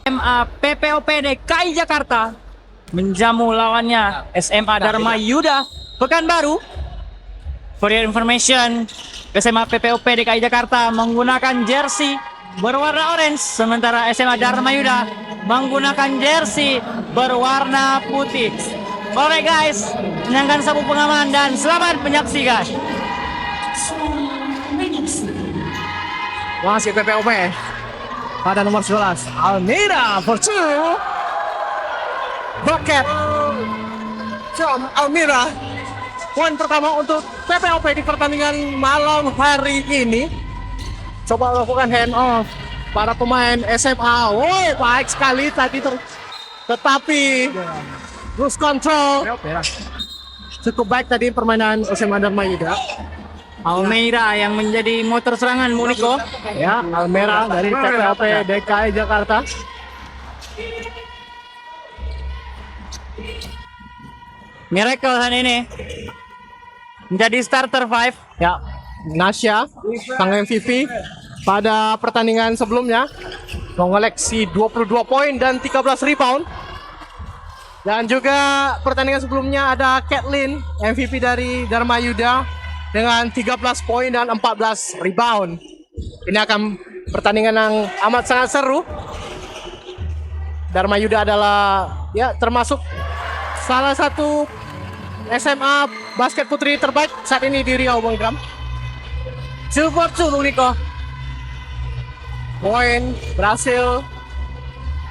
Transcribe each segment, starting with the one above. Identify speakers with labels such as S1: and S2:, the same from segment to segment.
S1: SMA PPOP DKI Jakarta menjamu lawannya SMA Dharma Yuda Pekanbaru. For your information, SMA PPOP DKI Jakarta menggunakan jersey berwarna orange, sementara SMA Dharma Yuda menggunakan jersey berwarna putih. Alright guys, kenyangkan sabuk pengaman dan selamat menyaksikan.
S2: Masih PPOP pada nomor 11 Almira Fortune Bucket Jom Almira. Poin pertama untuk PPOP di pertandingan malam hari ini. Coba lakukan hand off para pemain SMA. Woi, baik sekali tadi tetapi lose control. Cukup baik tadi permainan SMA Dharma Yuda.
S1: Almeida yang menjadi motor serangan Muniko.
S2: Ya, Almera dari PPOP DKI Jakarta.
S1: Miracle hari ini menjadi starter 5.
S2: Ya, Nasya sang MVP pada pertandingan sebelumnya mengoleksi 22 poin dan 13 rebound. Dan juga pertandingan sebelumnya ada Kathleen MVP dari Dharma Yuda dengan 13 poin dan 14 rebound. Ini akan pertandingan yang amat sangat seru. Dharma Yuda adalah ya termasuk salah satu SMA basket putri terbaik saat ini di Riau, Bang Ikram.
S1: 2 for 2 Muniko.
S2: Poin berhasil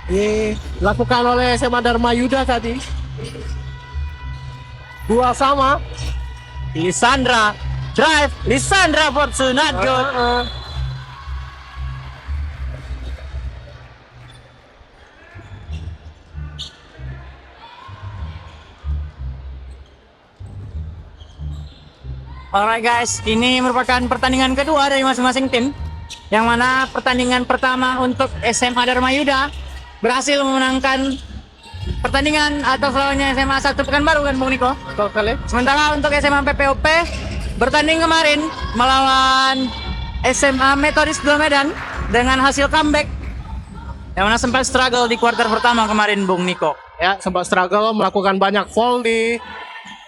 S2: dilakukan oleh SMA Dharma Yuda tadi. 2 sama.
S1: Lisandra drive, Lisandra for 2, not good. Alright guys, ini merupakan pertandingan kedua dari masing-masing tim. Yang mana pertandingan pertama untuk SMA Dharma Yuda berhasil memenangkan pertandingan atas lawannya SMA 1 Pekanbaru kan Bung Niko?
S2: Betul sekali.
S1: Sementara untuk SMA PPOP bertanding kemarin melawan SMA Metodis Dua Medan dengan hasil comeback yang mana sempat struggle di kuarter pertama kemarin Bung Niko.
S2: Ya, sempat struggle melakukan banyak foul di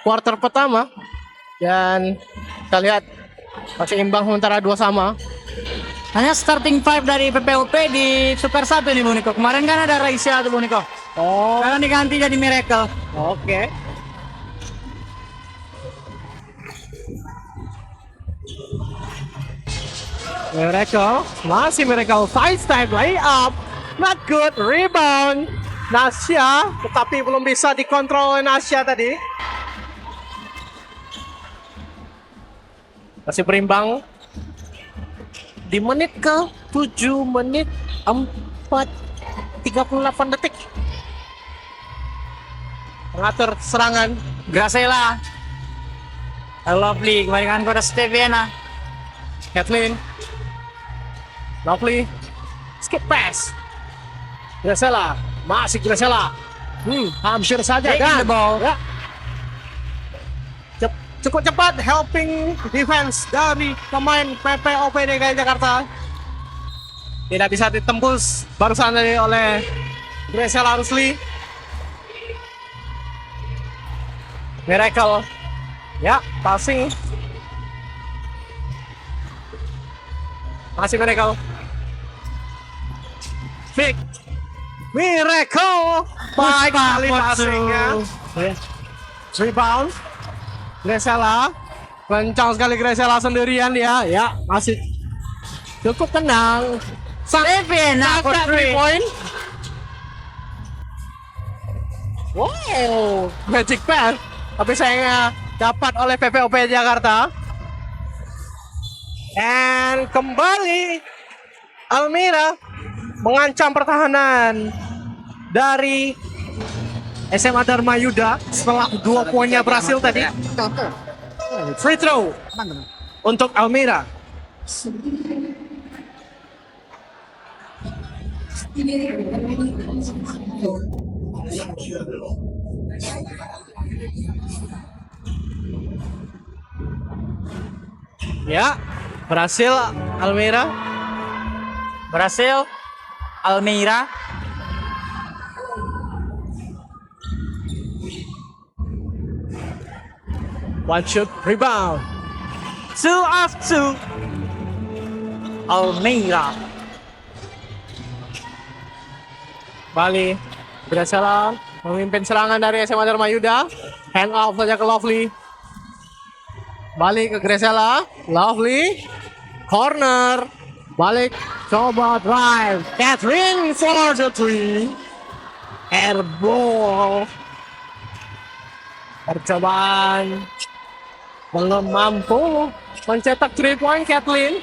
S2: kuarter pertama. Dan kita lihat masih imbang sementara 2 sama.
S1: Hanya starting 5 dari PPOP di Super 1 nih Bung Niko. Kemarin kan ada Raisya tuh Bung Niko.
S2: Oh,
S1: Sekarang diganti jadi Miracle.
S2: oke. Miracle, masih Miracle, side step layup, not good, rebound, Nasya, tetapi belum bisa dikontrol oleh Nasya tadi. Masih berimbang di menit ke 7 menit 38 detik. Mengatur serangan
S1: Gracela. Lovely, kembali kan kepada Steviana.
S2: Kathleen, Lovely, skip pass. Gracela, masih Gracela. Hampir saja
S1: Taking the ball.
S2: Ya. Cukup cepat helping defense dari pemain PPOP DKI Jakarta. Tidak bisa ditembus barusan tadi oleh Gracela Rusli. Miracle. Ya, passing. Masih Miracle. Big Miracle. Baik kali passingnya. Rebound. Gracela. Kencang sekali Gracela sendirian dia. Ya, masih cukup tenang.
S1: Steviana for 3
S2: point. Wow, magic pass. Tapi sayangnya dapat oleh PPOP Jakarta. Dan kembali Almira mengancam pertahanan dari SMA Dharma Yuda setelah 2 poinnya berhasil tadi. Free throw untuk Almira. Ya, berhasil Almira.
S1: Berhasil Almeida
S2: One shoot, rebound.
S1: 2 of 2. Almeida.
S2: Bali Graciela memimpin serangan dari SMA Dharma Yuda. Hand off saja ke Lovely. Balik ke Graciela. Lovely. Corner. Balik. Coba drive. Catherine for the three. Airball. Percobaan. Belum mampu mencetak 3 point Kathleen.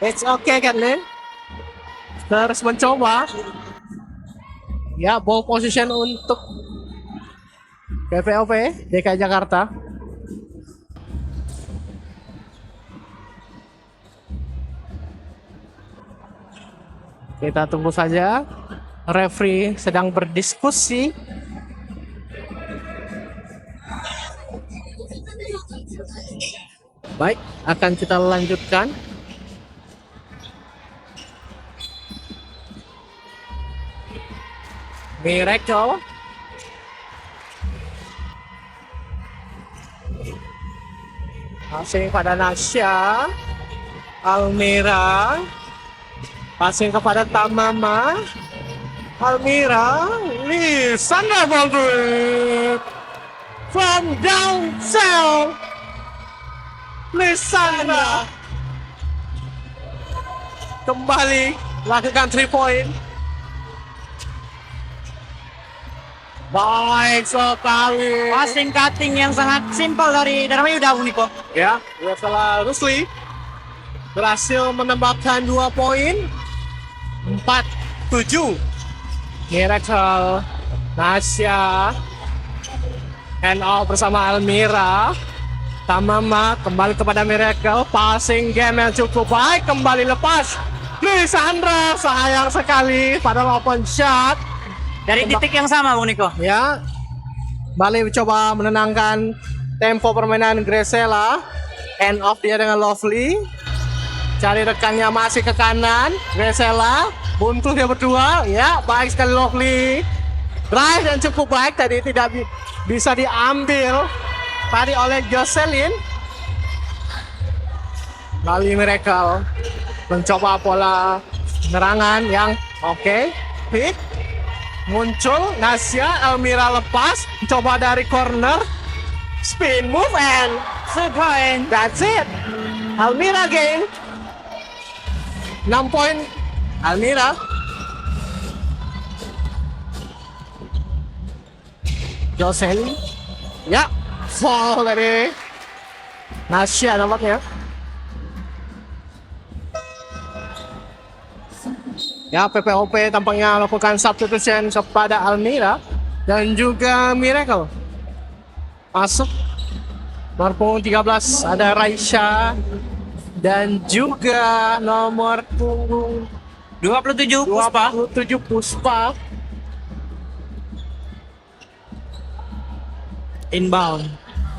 S2: It's okay Kathleen. Terus mencoba. Ya, ball position untuk PPOP DKI Jakarta. Kita tunggu saja. Referee sedang berdiskusi. Baik, akan kita lanjutkan. Miracle. Passing pada Nasya. Almira. Passing kepada Tamama. Almira. Lisandra Baldwin. From down south. Lisandra. Kembali lakukan 3 point. Baik sekali.
S1: Passing cutting yang sangat simpel dari Dharma Yuda, Bung Niko.
S2: Ya, setelah Rusli berhasil menambahkan 2 poin. 4-7. Miracle. Nasya. Hand off bersama Almira. Tamama kembali kepada Miracle. Passing game yang cukup baik. Kembali lepas. Lisandra sayang sekali pada open shot.
S1: Dari titik yang sama, Bung Niko.
S2: Ya, Bali mencoba menenangkan tempo permainan Graciela. End off dia dengan Lovely. Cari rekannya masih ke kanan. Graciela buntu dia berdua. Ya, baik sekali Lovely. Drive yang cukup baik tadi tidak bisa diambil tadi oleh Jocelyn. Bali Miracle mencoba pola penerangan yang oke. Pick. Muncul Nasya, Almira lepas, coba dari corner, spin move and 3 point. That's it. Almira gain 6 point. Almira. Jocelyn. Ya, fall dari Nasya nampaknya. Ya, PPOP tampaknya melakukan substitution kepada Almira dan juga Miracle. Masuk nomor punggung 13 ada Raisya dan juga nomor punggung
S1: 27 Puspa.
S2: 27 Puspa.
S1: Inbound.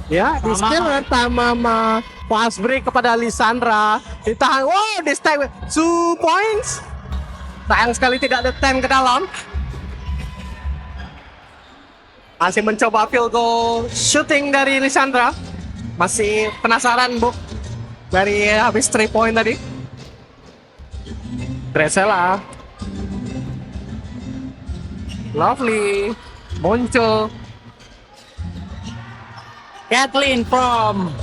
S2: Ya, di skill Tamama pass break kepada Lisandra. Ditahan. Wow, this time 2 points. Sayang sekali tidak ada 10 ke dalam. Masih mencoba field goal shooting dari Lisandra. Masih penasaran, Bu, dari habis 3 point tadi. Graciela. Lovely. Muncul.
S1: Kathleen from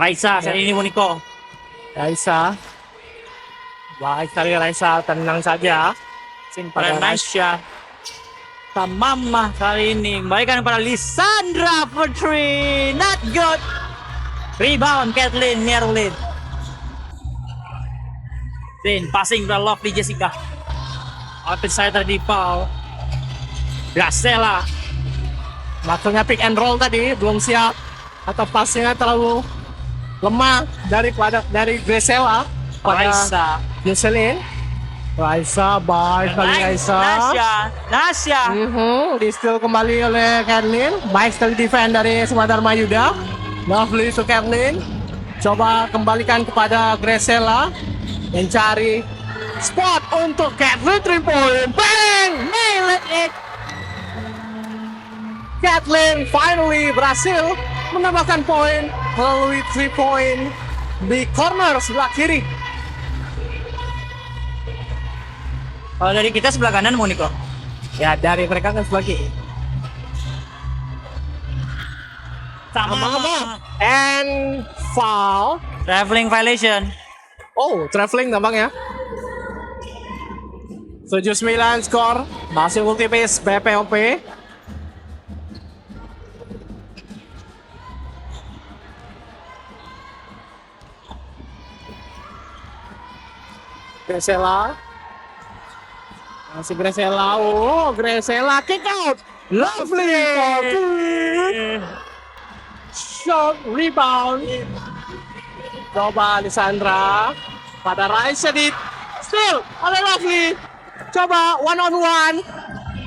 S1: Raisa saat ini, Bung Niko.
S2: Raisa. Baik sekali Raisa, tenang saja.
S1: Pada Nasya. Tamama kali ini kembalikan kepada Lisandra for 3. Not good. Rebound Kathleen Merlin. Then passing ke Lovely Jessica. Outside tadi foul. Graciela.
S2: Maksudnya pick and roll tadi belum siap atau passnya terlalu lemah dari Graciela pada
S1: Raisa.
S2: Jocelyn. Raisa, baik kali Raisa.
S1: Nasya.
S2: Di steal kembali oleh Kathleen. Baik sekali defend dari SMA Dharma Yuda. Lovely to Kathleen. Coba kembalikan kepada Graciela. Mencari spot untuk Kathleen 3 point. Bang! Nailed it! Kathleen finally berhasil menambahkan poin melalui 3 point di corner sebelah kiri.
S1: Kalau dari kita sebelah kanan Moniko.
S2: Ya, dari mereka kan sebelah kiri.
S1: Sama.
S2: And foul.
S1: Traveling violation.
S2: Oh, traveling nampaknya. 7-9 skor. Masih multipis BPOP. Graciela. Masih Graciela. Oh, Graciela kick out. Lovely. Shot rebound. Coba Lisandra pada Raisa di steal oleh Lovely. Coba one on one.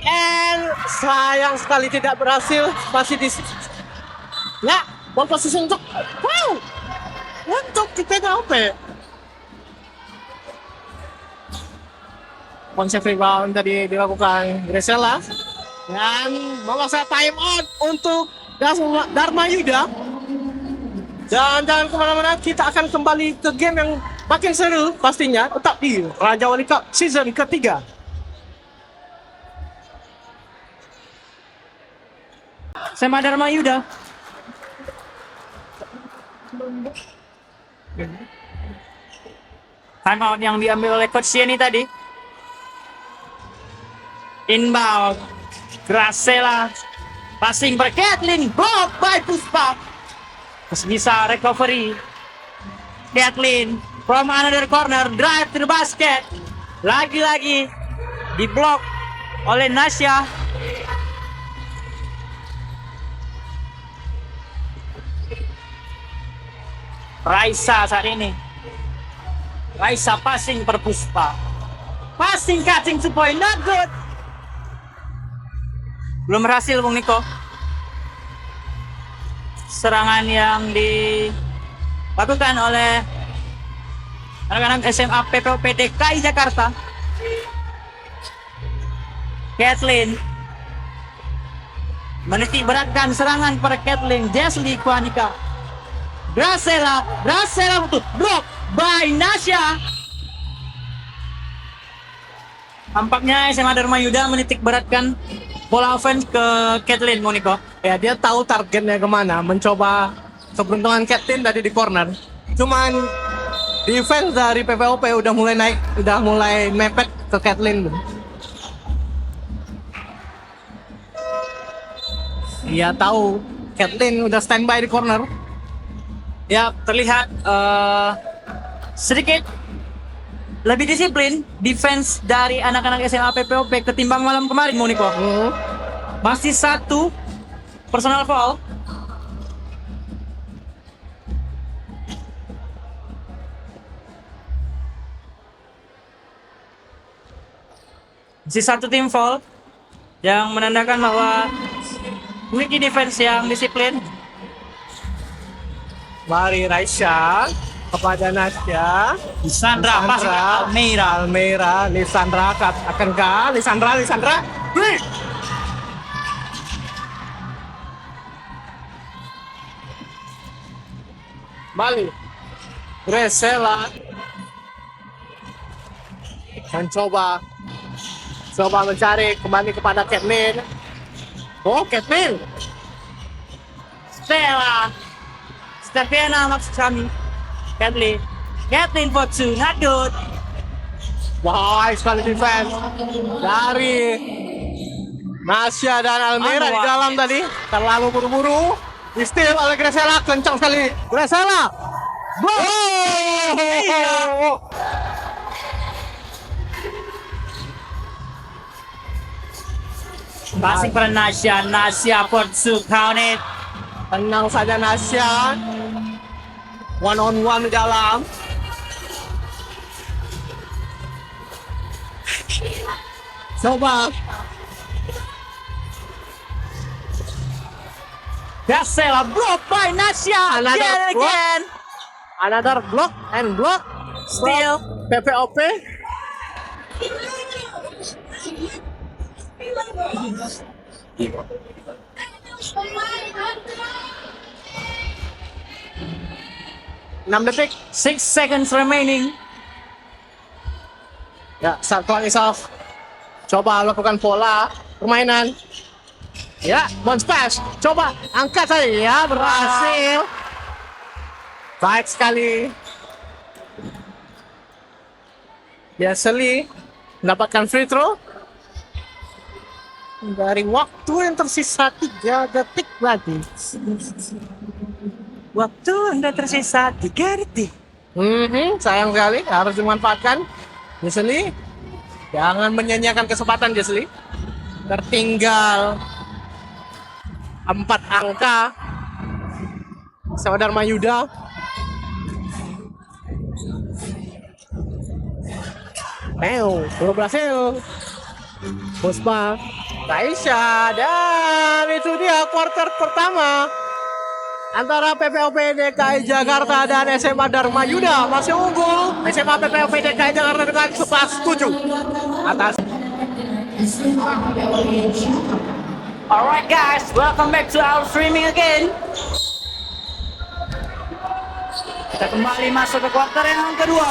S2: And sayang sekali tidak berhasil. Masih di ya, ball position untuk wow. Untuk kita apa? Konsep rebound tadi dilakukan Graciela dan memaksa time out untuk Dharma Yuda. Dan jangan kemana-mana, kita akan kembali ke game yang makin seru pastinya tetap di Raja Wali Cup season ketiga.
S1: SMA Dharma Yuda. Time out yang diambil oleh Coach Sieni tadi. Inbound, Graciela, passing per Kathleen, block by Puspa. Terus bisa recovery. Kathleen from another corner, drive to the basket. Lagi-lagi di block oleh Nasya. Raisa saat ini. Raisa passing per Puspa. Passing cutting 2 point, not good. Belum berhasil Bung Niko. Serangan yang dilakukan oleh anak-anak SMA PPOP DKI Jakarta. Kathleen menitik beratkan serangan pada Kathleen. Jesly Kwanika. Graciela untuk block by Nasya. Tampaknya SMA Dharma Yuda menitik beratkan bola offense ke Kathleen Moniko.
S2: Ya, dia tahu targetnya kemana, mencoba keberuntungan Kathleen tadi di corner. Cuman defense dari PPOP udah mulai naik, udah mulai mepet ke Kathleen. Dia tahu Kathleen udah standby di corner.
S1: Ya, terlihat sedikit lebih disiplin defense dari anak-anak SMA PPOP ketimbang malam kemarin Moniko. Masih 1 personal foul. Masih 1 tim foul yang menandakan bahwa memiliki defense yang disiplin.
S2: Mari Raisya kepada Nasya.
S1: Lisandra,
S2: Almeida, Lisandra akankah Lisandra? Bali, Graciela dan coba mencari kembali kepada Kathleen. Oh, Kathleen.
S1: Stephena maksud kami. Kathleen for 2, not good.
S2: Wah, sekali defense dari Nasya dan Almeida di dalam tadi. Terlalu buru-buru. Di steal oleh Graciela, kencang sekali. Graciela.
S1: Passing pada Nasya for 2, count it.
S2: Tenang saja Nasya. One on one di dalam. Coba.
S1: Gracela blocked by Nasya.
S2: Another
S1: Again and
S2: block.
S1: again.
S2: Another block and block.
S1: Still.
S2: PPOP. Enam detik.
S1: 6 seconds remaining.
S2: Ya, satu lagi Saf. Coba lakukan pola permainan. Ya, bounce pass. Coba angkat saja ya, berhasil. Baik sekali. Biasali mendapatkan free throw. Dari waktu yang tersisa 3 detik lagi.
S1: Waktu Anda tersisa 3 detik.
S2: Sayang sekali, harus dimanfaatkan. Biasali, jangan menyanyiakan kesempatan Biasali. Tertinggal 4 angka. Sama Dharma Yuda. Belum berhasil. Puspa, Raisya, dan itu dia quarter pertama antara PPOP DKI Jakarta dan SMA Dharma Yuda. Masih unggul SMA PPOP DKI Jakarta dengan 11-7 atas.
S1: Alright guys, welcome back to our streaming again. Kita kembali masuk ke kuarter yang kedua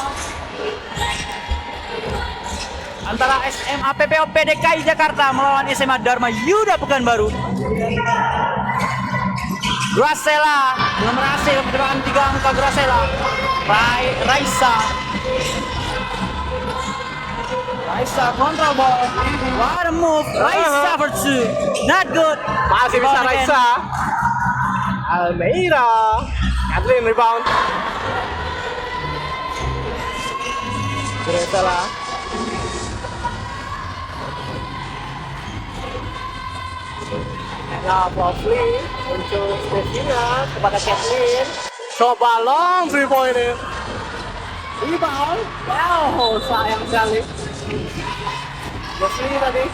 S1: antara SMA PPOP DKI Jakarta melawan SMA Dharma Yuda Pekanbaru. Gracela belum berhasil mendapatkan 3 angka. Gracela, Raisa control ball. What a move. Raisa for 2. Not good.
S2: Masih bisa
S1: Rebound again.
S2: Raisa. Almeida. Kathleen rebound. Gracela. Ya, Lovely untuk Stevina kepada Kathleen. Coba long 3 point ini. Rebound. Wow, sayang sekali. Leslie tadi.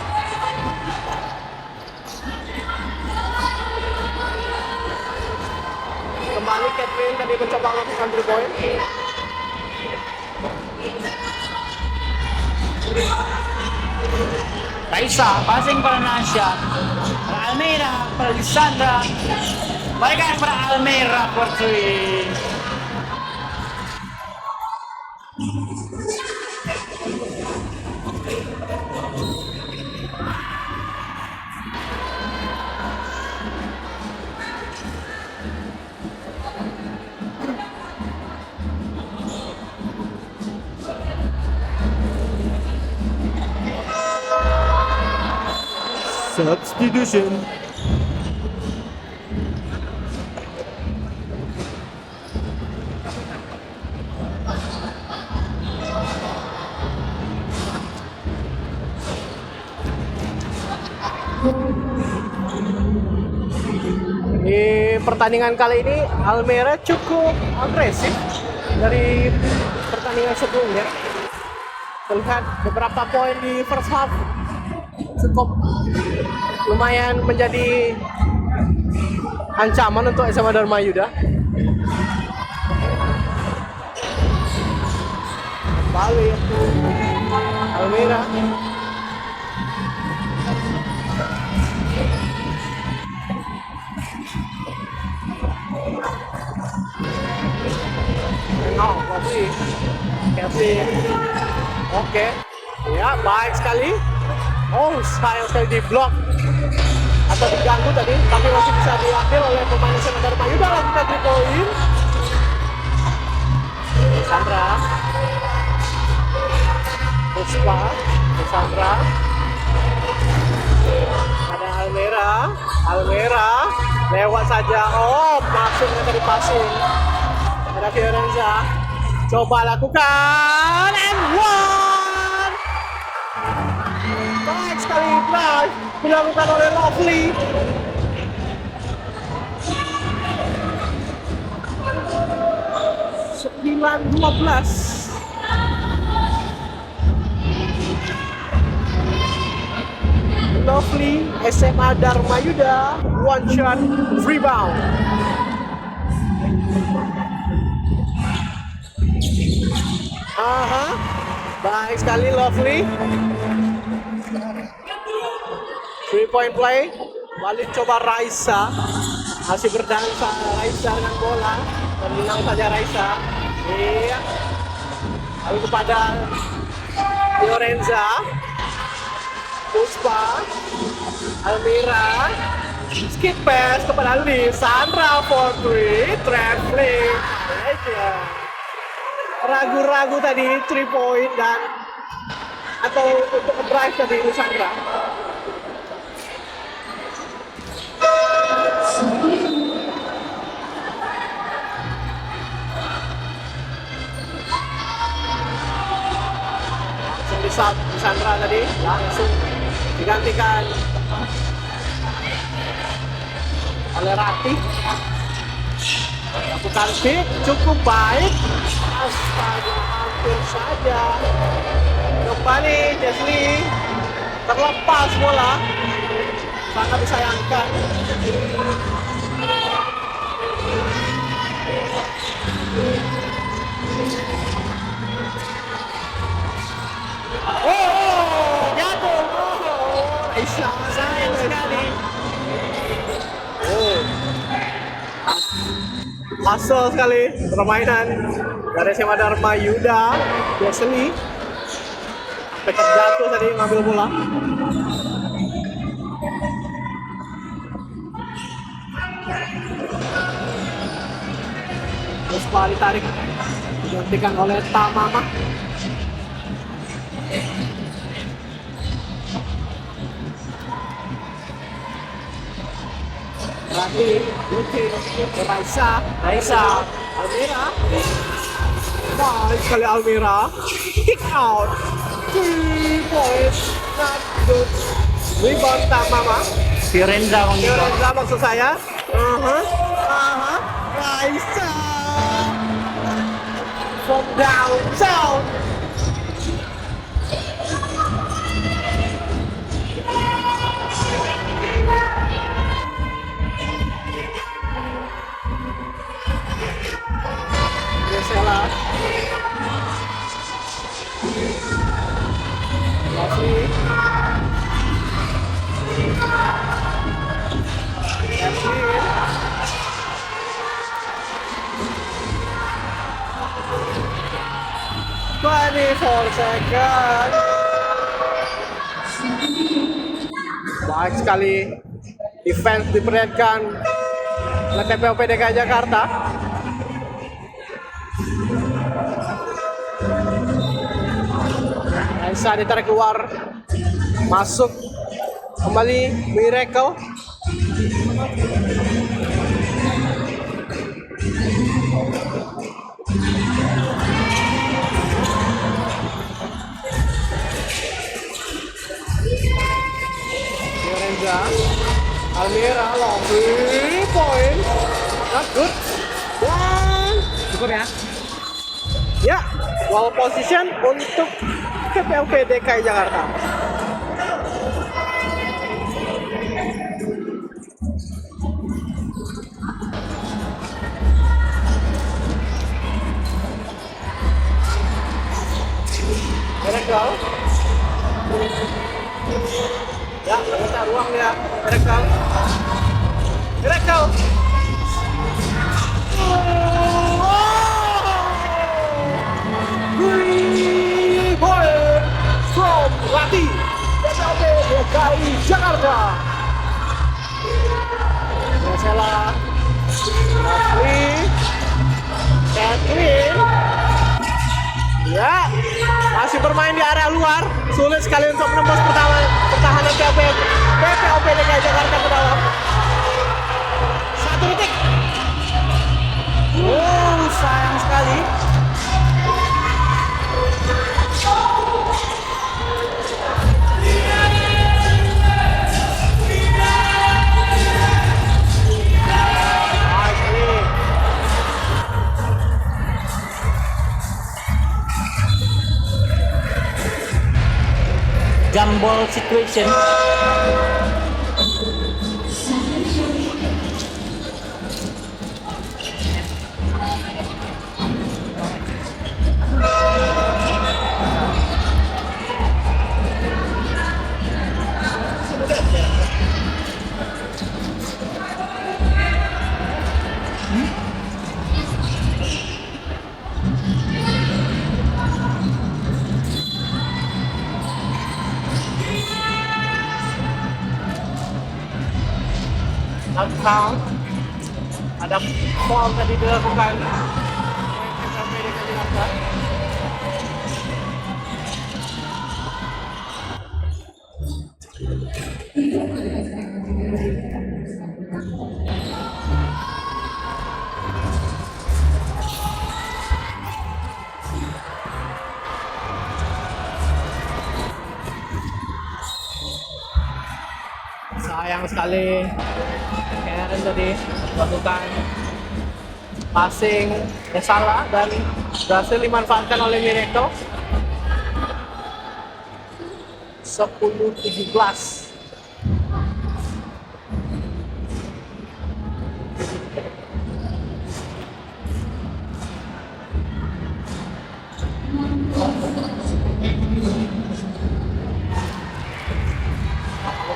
S2: Kembali Kathleen tadi mencoba melakukan 3 point.
S1: Raisa passing pada Nasya. Para Almeida, para Lisandra. Mereka yang para Almeida for 3.
S2: Substitution. Di pertandingan kali ini Almera cukup agresif dari pertandingan sebelumnya. Terlihat beberapa poin di first half cukup lumayan menjadi ancaman untuk SMA Dharma Yuda. Kembali Almera. Kevin. Oke. Ya, baik sekali. Oh, sayang sekali di blok atau diganggu tadi, tapi masih bisa diambil oleh pemain SMA Dharma Yuda. Lakukan 3 poin. Sandra. Puspa. Sandra. Ada Almera. Lewat saja. Oh, masuknya tadi passing. Ada Fiorenza. Coba lakukan and one. Baik sekali drive dilakukan oleh Lovely. Sembilan 12. Lovely SMA Dharma Yuda, one shot rebound. Aha, baik sekali Lovely. 3-point play. Balik coba Raisa. Masih berdansa Raisa dengan bola. Dan menang saja Raisa. Iya. Lalu kepada Fiorenza. Puspa. Almira. Skip pass kepada Lee. Sandra for 3. Traveling. Aja. Ragu-ragu tadi 3 point dan atau untuk drive tadi Sandra. Sandra tadi langsung digantikan oleh Rati. Lakukan pick cukup baik. Astaga, hampir saja. Kembali Jesli terlepas bola. Sangat disayangkan. Oh, jatuh. Oh, Aisyah sayang sekali. Oh, hasil sekali permainan dari SMA Dharma Yuda. Biasanya sampai terjatuh tadi ngambil bola. Terus bola ditarik digantikan oleh Tamama. Rati, Lutin, Raisa, Almira. Baik sekali Almira. Kick out. 3 points. Not good. Rebound Tamama.
S1: Fiorenza
S2: Maksud saya. Raisa. From downtown. Sela. Lovely. Evelyn. 24 second. Baik sekali defense diperlihatkan oleh TPOP DKI Jakarta. Raisa ditarik keluar, masuk kembali Miracle. Fiorenza, Almira, long 3 point, not good.
S1: Cukup ya?
S2: Ya, ball position untuk TPOP DKI Jakarta. Miracle. Ya, ternyata ruang ya. Miracle. From Rati TPOP DKI Jakarta. Marcella, Catherine. Ya, masih bermain di area luar. Sulit sekali untuk menembus pertahanan TPOP DKI Jakarta ke dalam. 1 detik. Oh, sayang sekali.
S1: Jambol situation.
S2: Uptown. Ada fall tadi dilakukan PPOP DKI Jakarta. Sayang sekali Karen tadi melakukan passing yang salah dan berhasil dimanfaatkan oleh Miracle. 10-17.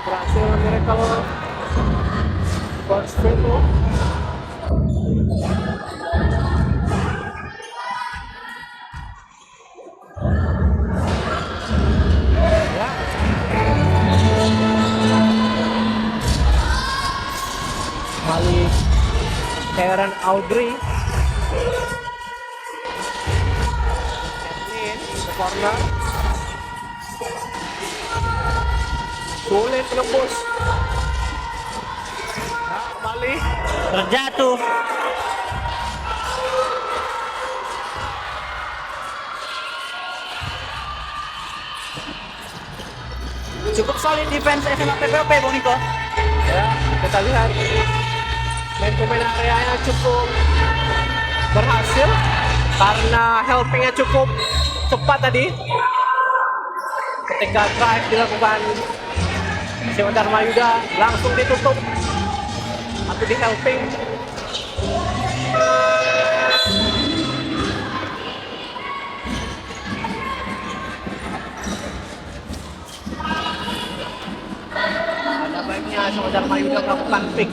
S2: Berhasil Miracle first free throw. Ya. Kembali Karen Audrey. Kathleen ke corner. Sulit menembus. Nah, kembali
S1: Terjatuh. Cukup solid defense SMA PPOP, Bung Niko.
S2: ya, kita lihat main areanya cukup berhasil karena helpingnya cukup cepat tadi ketika drive dilakukan Sewa Dharma Yuda langsung ditutup atau di helping. Ada baiknya Sewa Dharma Yuda melakukan pick.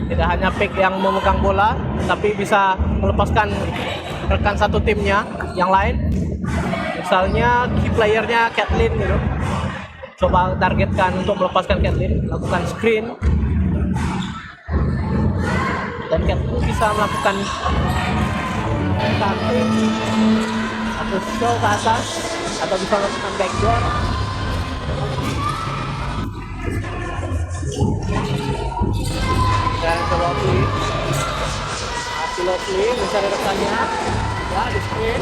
S2: Tidak hanya pick yang memegang bola, tapi bisa melepaskan rekan satu timnya yang lain. Misalnya key playernya Kathleen gitu. Coba targetkan untuk melepaskan Kathleen, lakukan screen. Dan Kathleen bisa melakukan tapping atau show ke atas atau bisa melakukan backdoor. Dan coba Lovely mencari rekannya ya di screen.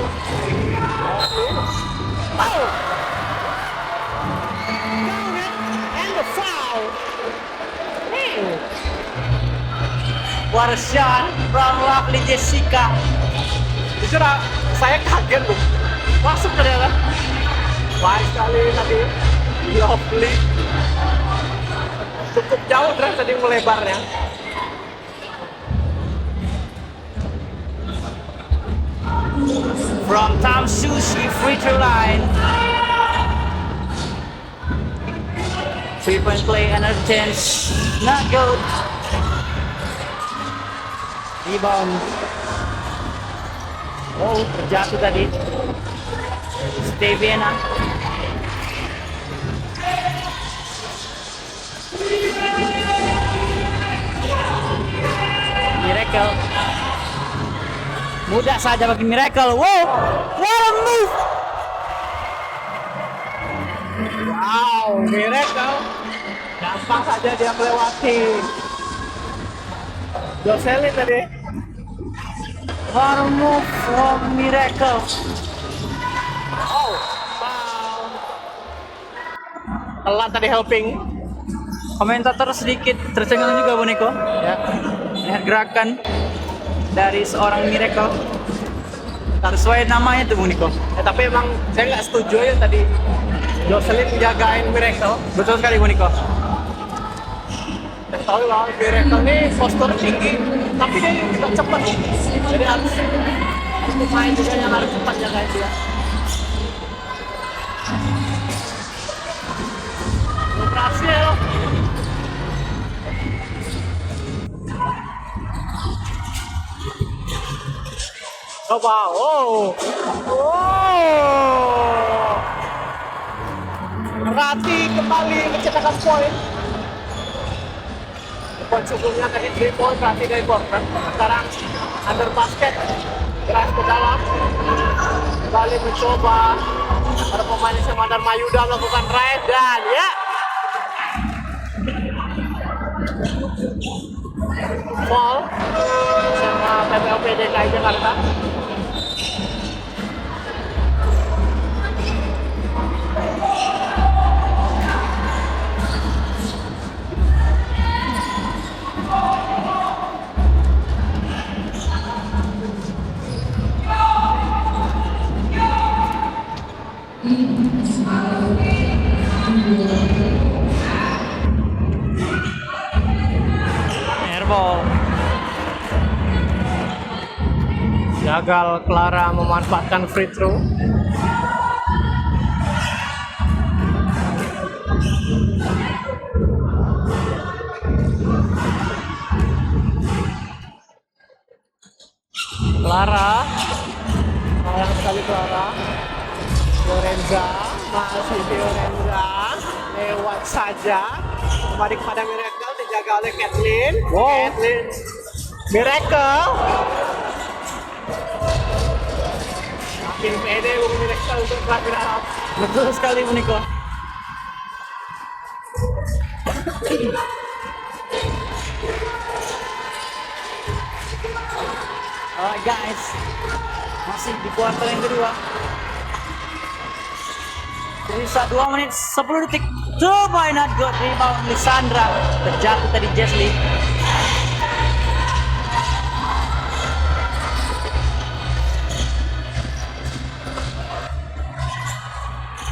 S2: Foul and the foul.
S1: What a shot from Lovely Jessica.
S2: Jujur saya kaget loh, masuk ternyata. Baik sekali tadi Lovely, cukup jauh drive tadi melebarnya.
S1: From Tom Sushi free throw line. 3-point play, another chance. Not good. Rebound. Oh, terjatuh tadi. Steviana. Miracle. Mudah saja bagi Miracle. Wow, what a move!
S2: Wow, Miracle gampang saja dia melewati Jocelyn tadi.
S1: What a move from Miracle.
S2: Oh, foul. Telat tadi helping.
S1: Komentator sedikit tercengang juga, Boneko.
S2: Ya.
S1: Lihat gerakan dari seorang Miracle. Sesuai namanya tuh, Boneko.
S2: Tapi emang saya nggak setuju ya tadi Jocelyn jagain Miracle.
S1: Betul sekali, Boneko.
S2: Saya tahu bahwa Miracle ini postur tinggi, tapi dia juga cepat. Jadi harus pemain juga yang harus cepat jagain dia. Belum berhasil. Coba, oh. Rati kembali mencetakkan poin. Poin sebelumnya tadi 3 point Rati dari corner. Sekarang under basket, drive ke dalam, kembali mencoba. Ada pemain SMA Dharma Yuda melakukan drive dan ya foul sama PPOP DKI Jakarta.
S1: Airball.
S2: Gagal Clara memanfaatkan free throw. Clara, sayang sekali Clara. Fiorenza, masih Fiorenza, lewat saja. Kembali kepada Miracle, dijaga oleh Kathleen.
S1: Wow.
S2: Kathleen, Miracle. Makin pede Bung Miracle untuk terakhir harap.
S1: Betul sekali Muniko. Alright guys, masih di kuarter yang kedua. Sisa 2 menit 10 detik. 2 point not good, rebound Lisandra. Terjatuh tadi Jesly.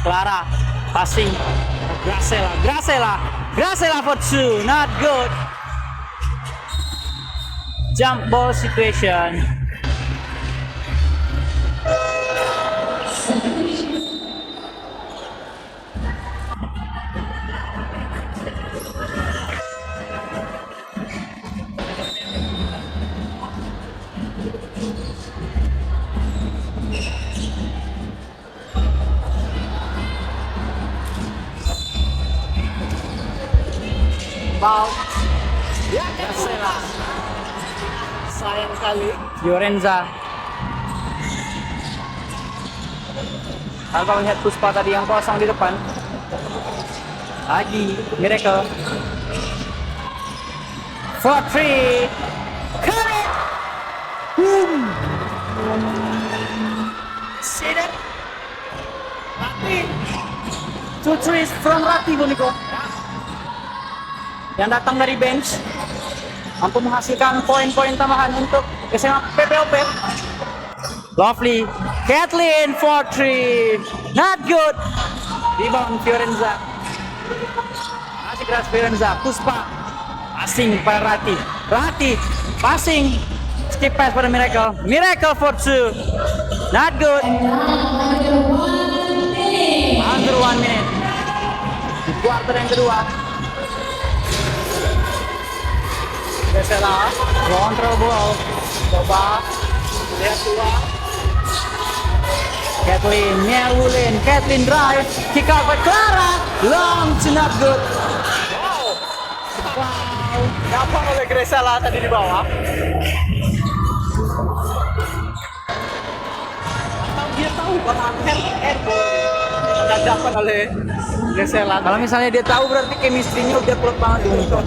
S1: Clara passing. Gracela for 2, not good. Jump ball situation.
S2: Foul. Ya, Gracela. Sayang sekali.
S1: Fiorenza. Alba melihat Puspa tadi yang kosong di depan. Lagi Miracle. 4-3. Correct. Boom. See that?
S2: Rati.
S1: 2 threes from Rati Boniko. Yang datang dari bench. Mampu menghasilkan poin-poin tambahan untuk SMA PPOP. Lovely. Kathleen 4-3. Not good. Rebound Fiorenza. Masih keras Fiorenza. Puspa. Passing pada Rati. Rati. Passing. Skip pass pada Miracle. Miracle 4-2. Not good. Under 1 minute. Di kuarter yang kedua.
S2: Gracela.
S1: Control ball.
S2: Coba. Lihat keluar.
S1: Kathleen, Nerwulin, Kathleen drive, kick out by Clara, long to not good.
S2: Wow. Dapat oleh Gracela tadi di bawah. Atau dia tahu bahwa airball nggak dapat oleh Gracela.
S1: Kalau misalnya dia tahu berarti chemistry-nya udah klop banget untuk.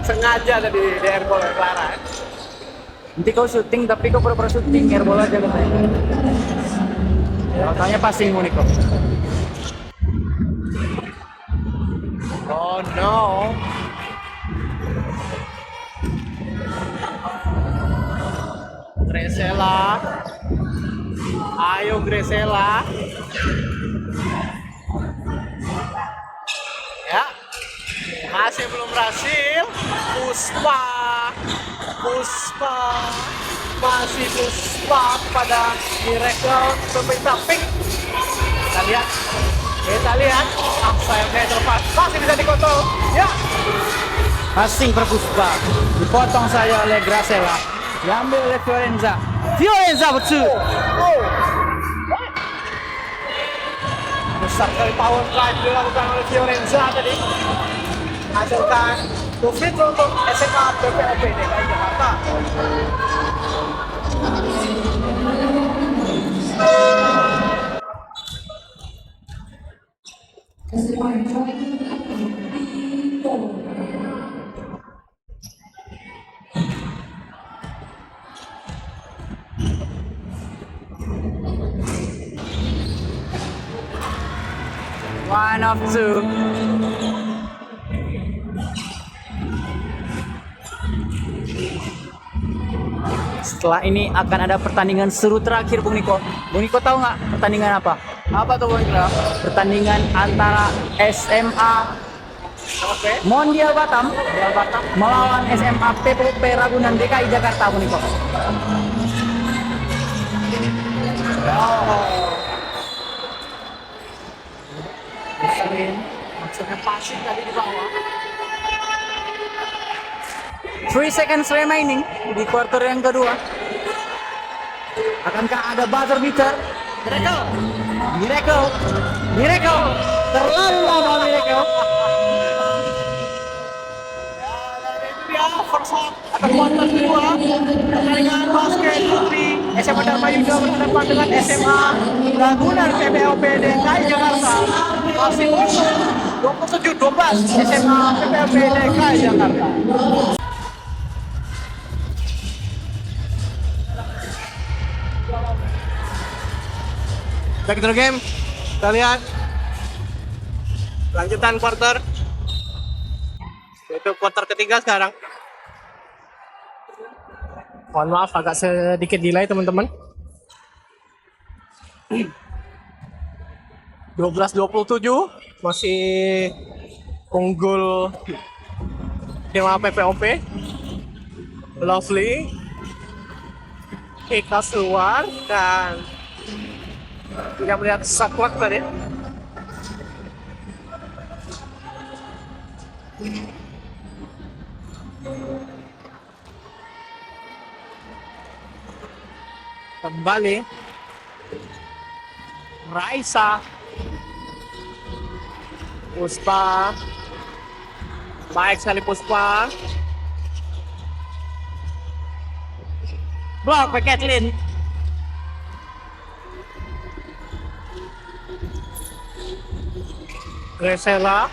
S2: Sengaja tadi di airball oleh Clara.
S1: Nanti kau syuting tapi kau pura-pura syuting airball aja katanya. Tanya passing Muniko.
S2: Oh no. Gracela. Ayo Gracela. Ya. Masih belum berhasil. Puspa. Masih Puspa kepada Miracle pemerintah pink. Kita lihat. Sayangnya terlepas. Masih bisa dikontrol. Ya.
S1: Passing per Puspa. Dipotong saja oleh Gracela. Diambil oleh Fiorenza. Fiorenza for 2.
S2: Besar sekali power drive dilakukan oleh Fiorenza tadi. Menghasilkan 2 free throw untuk SMA PPOP DKI Jakarta.
S1: One of two. Setelah ini akan ada pertandingan seru terakhir, Bung Niko. Bung Niko tahu nggak pertandingan apa?
S2: Apa tuh Bang Indra?
S1: Pertandingan antara SMA Mondial Batam melawan SMA PPOP Ragunan DKI Jakarta, Bung Niko.
S2: Maksudnya passing tadi di bawah.
S1: 3 seconds remaining di quarter yang kedua. Akankah ada buzzer beater? Miracle. Terlalu lama Miracle.
S2: Ya, first half atau kuarter kedua pertandingan basket putri SMA Dharma Yuda berhadapan dengan SMA Ragunan PPOP DKI Jakarta. Masih kosong 27-12 SMA PPOP DKI Jakarta. Back to the game, kita lihat lanjutan quarter, yaitu quarter ketiga sekarang. Mohon maaf agak sedikit delay teman-teman. 12-27 masih unggul tim PPOP. Lovely kick keluar dan tidak melihat shot clock tadi. Kembali Raisa, Puspa, baik sekali Puspa.
S1: Block by Kathleen.
S2: Gresela,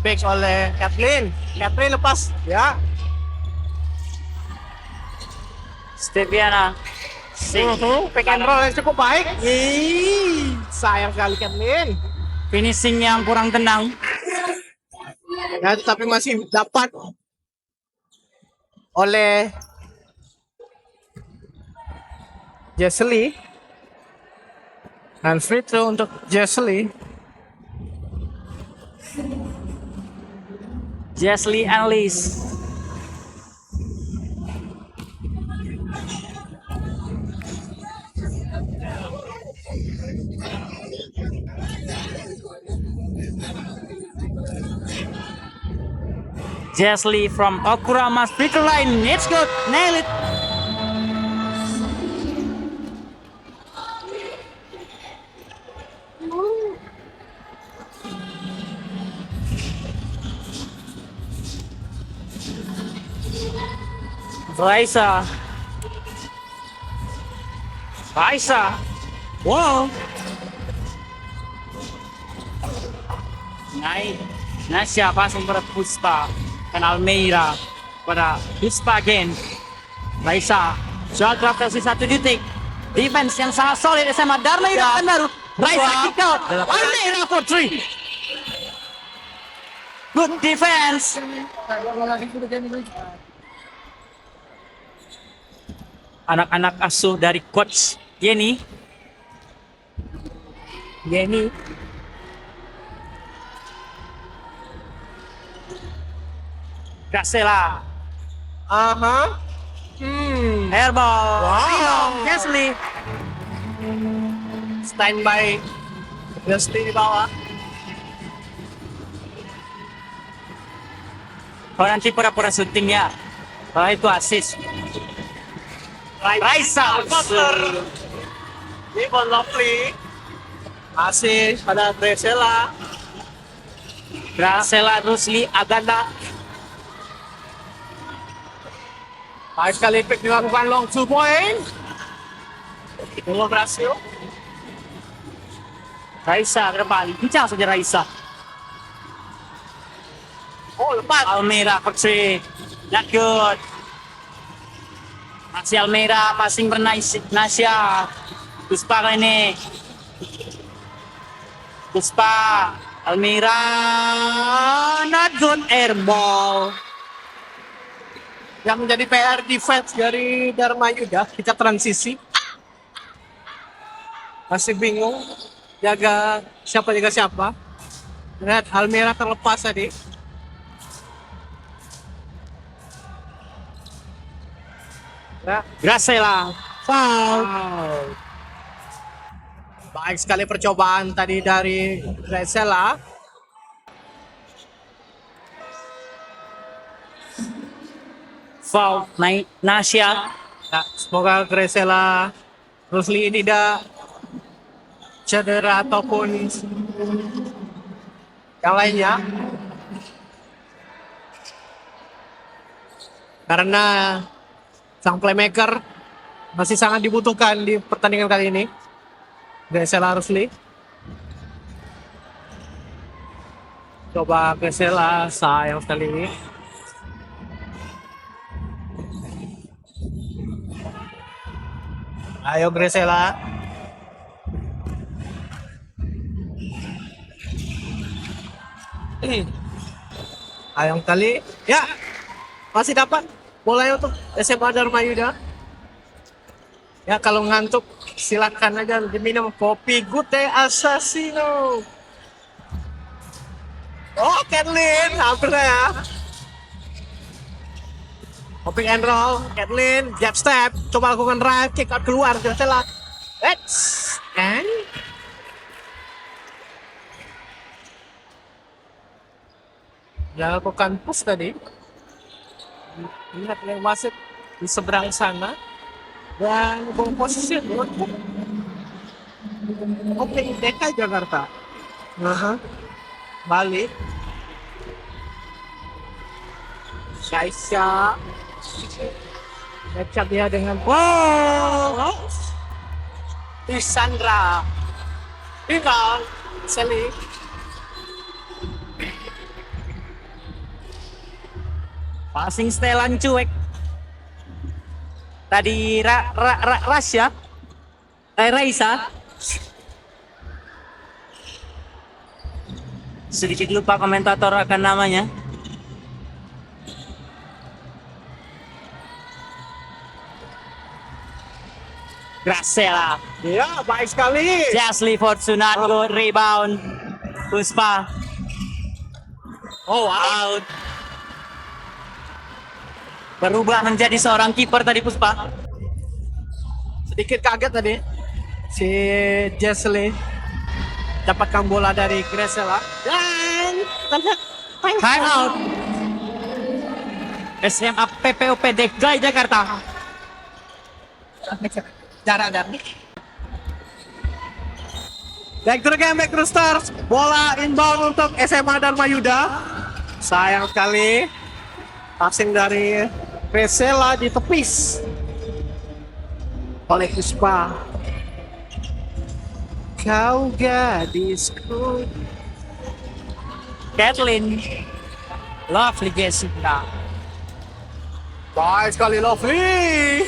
S2: picks oleh Kathleen. Kathleen lepas, ya.
S1: Steviana.
S2: Pick and roll yang cukup baik. Sayang sekali Kathleen.
S1: Finishing yang kurang tenang.
S2: Ya, tapi masih dapat oleh Jesely. Dan free throw untuk Jesely.
S1: Jesly and Liz. Jesly from Okurama free throw line. It's good. Nail it. Raisa. Wow. Naik. Nasya pasang pada Puspa dan Almeida pada Puspa again. Raisa. Shot clock tersisa 1 detik. Defense yang sangat solid SMA Dharma Yuda Pekanbaru. Raisa kick out. Almeida for 3. Good defense. Anak-anak asuh dari coach Yeni. Gracela. Airball.
S2: Wow.
S1: Jesly.
S2: Standby Jesely di bawah.
S1: Kalau nanti pura-pura syuting ya. Kalau itu assist. Raisa.
S2: Potter. Ivan Lovely. Masih pada Gresela.
S1: Gracela Rusli Aganda.
S2: Baik sekali pick dilakukan long 2 point. Belum berhasil.
S1: Raisa ke depan. Bincang saja Raisa.
S2: Oh, lepas.
S1: Almeida for 3. Not good. Masih Almeida, passing per Nasya. Puspa kali ini. Puspa. Almeida. Not good. Airball.
S2: Yang menjadi PR defense dari Dharma Yuda, kita transisi. Masih bingung jaga siapa. Lihat Almira terlepas tadi. Ya,
S1: Gracela.
S2: foul. Baik sekali percobaan tadi dari Gresela.
S1: Foul. Nasya.
S2: Ya, semoga Gresela Rusli tidak cedera ataupun yang lainnya. Karena sang playmaker masih sangat dibutuhkan di pertandingan kali ini. Gresela Rusli. Coba Gresela, sayang sekali ini. Ayo Gresela. Ayong kali. Ya. Masih dapat bolanya untuk SMA Dharma Yuda. Ya kalau ngantuk silakan aja diminum kopi Gute Assassino. Oh, Kathleen, hampir ya. Hopping and roll, Kathleen, jab step, coba lakukan drive, kick out keluar, Gresela. Let's and dia lakukan push tadi. Lihat yang wasit di seberang sana dan ball position Oke, DKI Jakarta. Balik. Syaisha. Catch dia dengan Sandra. Tinggal Sally.
S1: Passing setelan cuek. Tadi Rasya. Raisa. Sedikit lupa komentator akan namanya. Gracela.
S2: Ya, baik sekali.
S1: Jasly Fortuna, good rebound. Puspa.
S2: Oh, wow.
S1: Out. Berubah menjadi seorang kiper tadi Puspa.
S2: Sedikit kaget tadi. Si Jessley dapatkan bola dari Gresela dan
S1: Time out. SMA PPOP DKI Jakarta.
S2: jarak dan back to the game, back to the stars. Bola inbound untuk SMA Dharma Yuda. Sayang sekali passing dari Gresela ditepis oleh Puspa. Kau gadisku.
S1: Kathleen. Lovely Jessica.
S2: Baik sekali Lovely.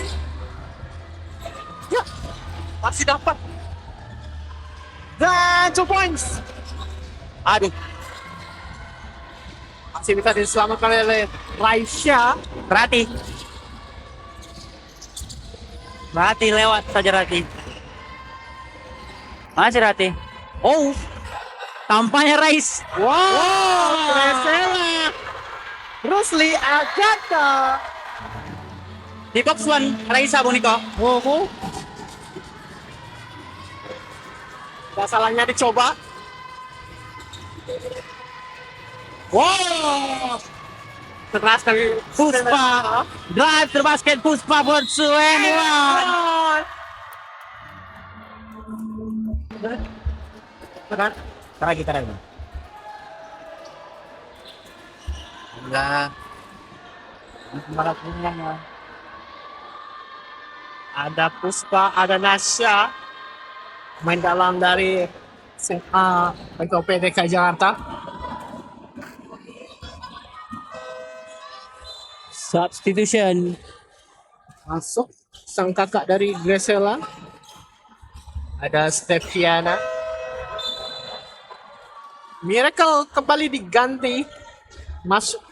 S2: Ya, masih dapat. Dan 2 points.
S1: Aduh,
S2: Masih bisa diselamatkan oleh Raisya.
S1: Rati. Rati lewat saja Rati. Masih Rati. Oh, tampaknya Rais.
S2: Wow, Gresela. Rusli Agata.
S1: Di box one, Raisa Boniko.
S2: Wow. Masalahnya dicoba. Wow. Keras kali
S1: Puspa. Drive to basket Puspa buat Suen. Wow.
S2: Kan?
S1: Kita lagi.
S2: Enggak.
S1: Marathonnya ya.
S2: Ada Puspa, ada Nasya, main dalam dari SMA PTOP DKI Jakarta.
S1: Substitution.
S2: Masuk sang kakak dari Gresela. Ada Stefiana. Miracle kembali diganti. Masuk,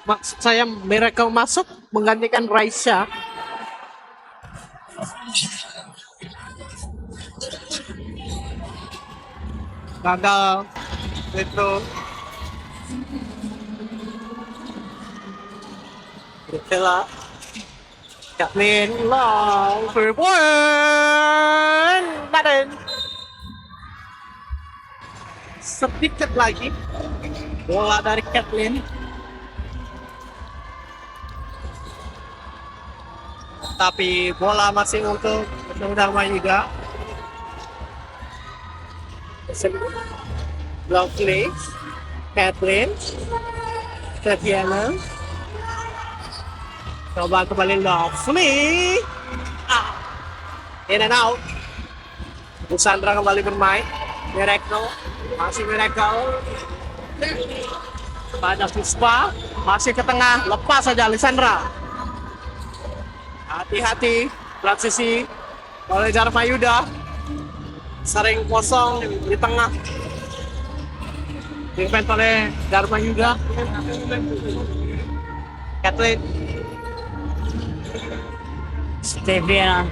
S2: maksud saya Miracle masuk menggantikan Raisya. Gagal. Itu. Gresela. Kathleen long for point. Baden. Sedikit lagi. Bola dari Kathleen. Tapi bola masih untuk Dharma Yuda. Lovely. Kathleen. Tatiana. Coba kembali Lovely. In and out. Sandra kembali bermain. Miracle. Masih Miracle. Pada Puspa. Masih ke tengah. Lepas saja Lisandra. Hati-hati. Transisi oleh Dharma Yuda. Sering kosong di tengah. Defend oleh Dharma Yuda. Kathleen.
S1: Steviana.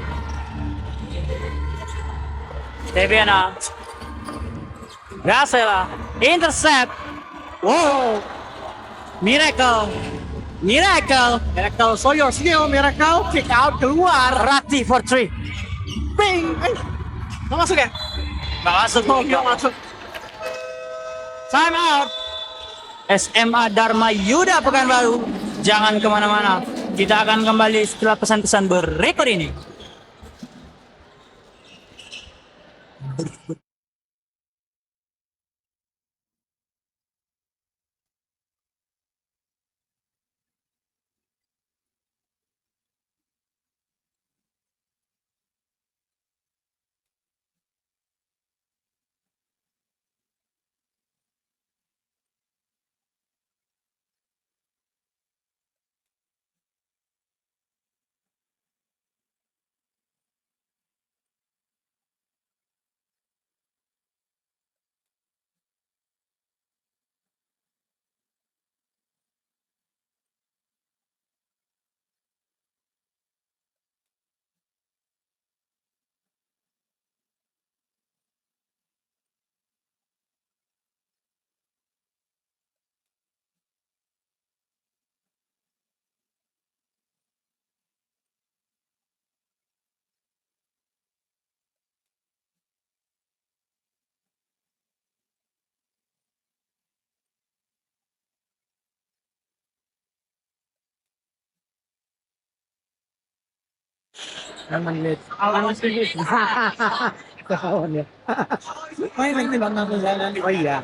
S1: Gresela. Intercept.
S2: Wow.
S1: Miracle.
S2: Miracle, show your skill, Miracle. Kick out keluar.
S1: Rati for 3.
S2: Bing. Nggak masuk ya?
S1: Nggak masuk.
S2: Nggak masuk.
S1: Time out. SMA Dharma Yuda Pekanbaru. Jangan kemana-mana. Kita akan kembali setelah pesan-pesan berikut ini.
S2: Kawan ya. Oh iya.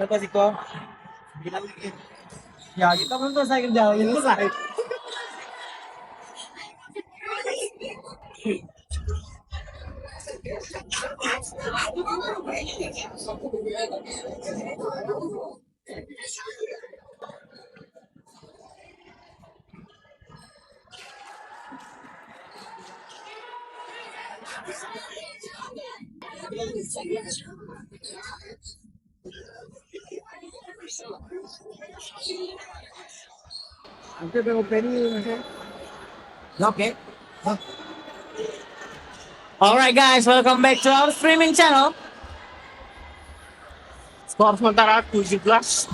S1: Ya, kita pun selesai kerja. Selesai. Okay. Alright guys, welcome back to our streaming channel.
S2: Skor sementara 17-29.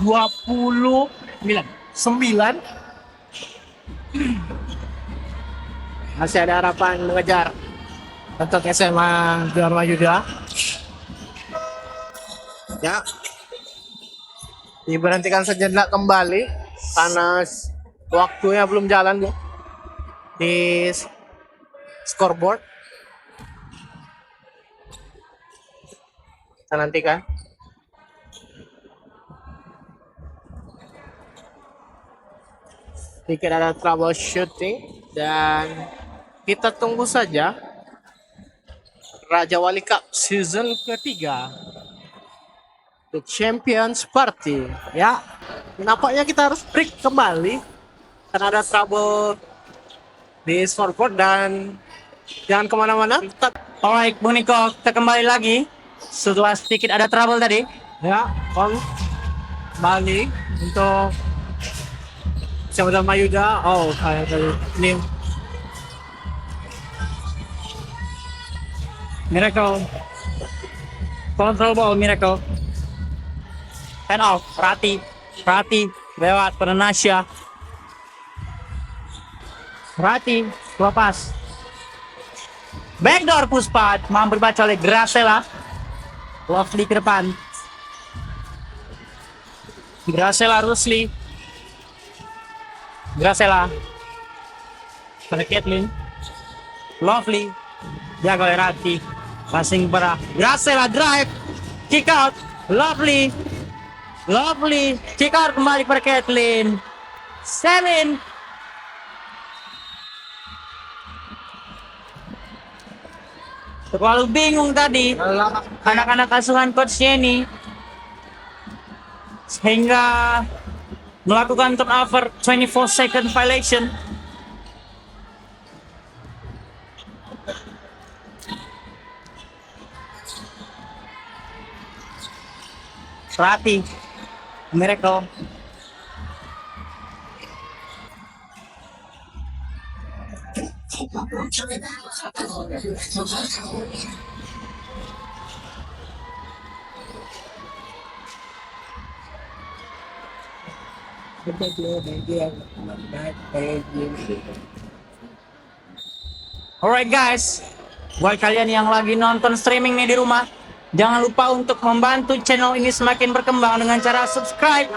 S2: Masih ada harapan mengejar untuk SMA Dharma Yuda. Ya. Diberhentikan sejenak kembali karena waktunya belum jalan ya di scoreboard. Kita nantikan. sedikit ada troubleshooting dan kita tunggu saja Raja Wali Cup season ketiga, The Champions Party. Ya, nampaknya kita harus break kembali karena ada trouble di scoreboard dan jangan kemana-mana. Tetap
S1: Alright, Bung Niko, kita kembali lagi setelah sedikit ada trouble tadi.
S2: ya, kembali untuk Syamdar Mayuda. Oh, ini
S1: Miracle. Control ball, Miracle. Hand off, Rati lewat pada Nasya. Rati, lepas. Backdoor Puspa, mampu dibaca oleh Gracela. Lovely ke depan. Gracela Rusli. Gracela. Pada Caitlin. Lovely. Jaga oleh Rati. Passing pada Gracela, drive. Kick out. Lovely. Kick out kembali pada Caitlin. Selin. Terlalu bingung tadi anak-anak asuhan coach Yeni sehingga melakukan turnover 24 second violation. Rati, Miracle. Alright guys, buat kalian yang lagi nonton streaming nih di rumah, jangan lupa untuk membantu channel ini semakin berkembang dengan cara subscribe,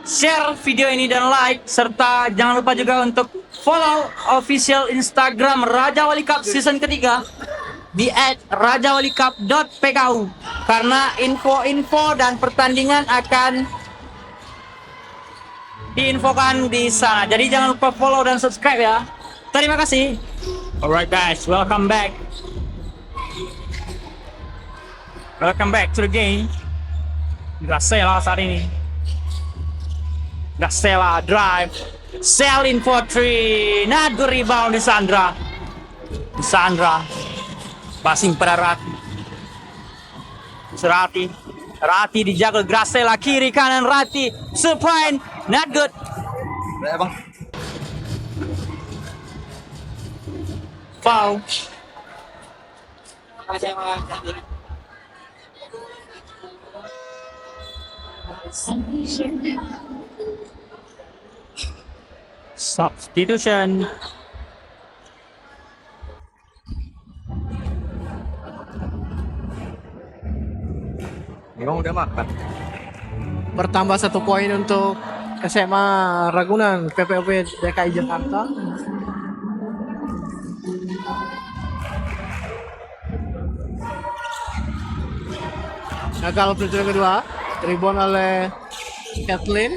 S1: share video ini dan like, serta jangan lupa juga untuk follow official Instagram Raja Wali Cup season ketiga di @rajawaliccup.pku karena info-info dan pertandingan akan diinfokan di sana. Jadi jangan lupa follow dan subscribe ya. Terima kasih. Alright guys, welcome back. Welcome back to the game. Gracela saat ini. Gracela drive. Selin for 3. Not good rebound di Sandra. Passing pada Rati. Rati dijaga Gracela kiri kanan Rati. Surprise. Not good. Foul. Substitution.
S3: Memang udah makan.
S2: bertambah 1 poin untuk SMA Ragunan PPOP DKI Jakarta. Gagal percobaan kedua, rebound oleh Kathleen.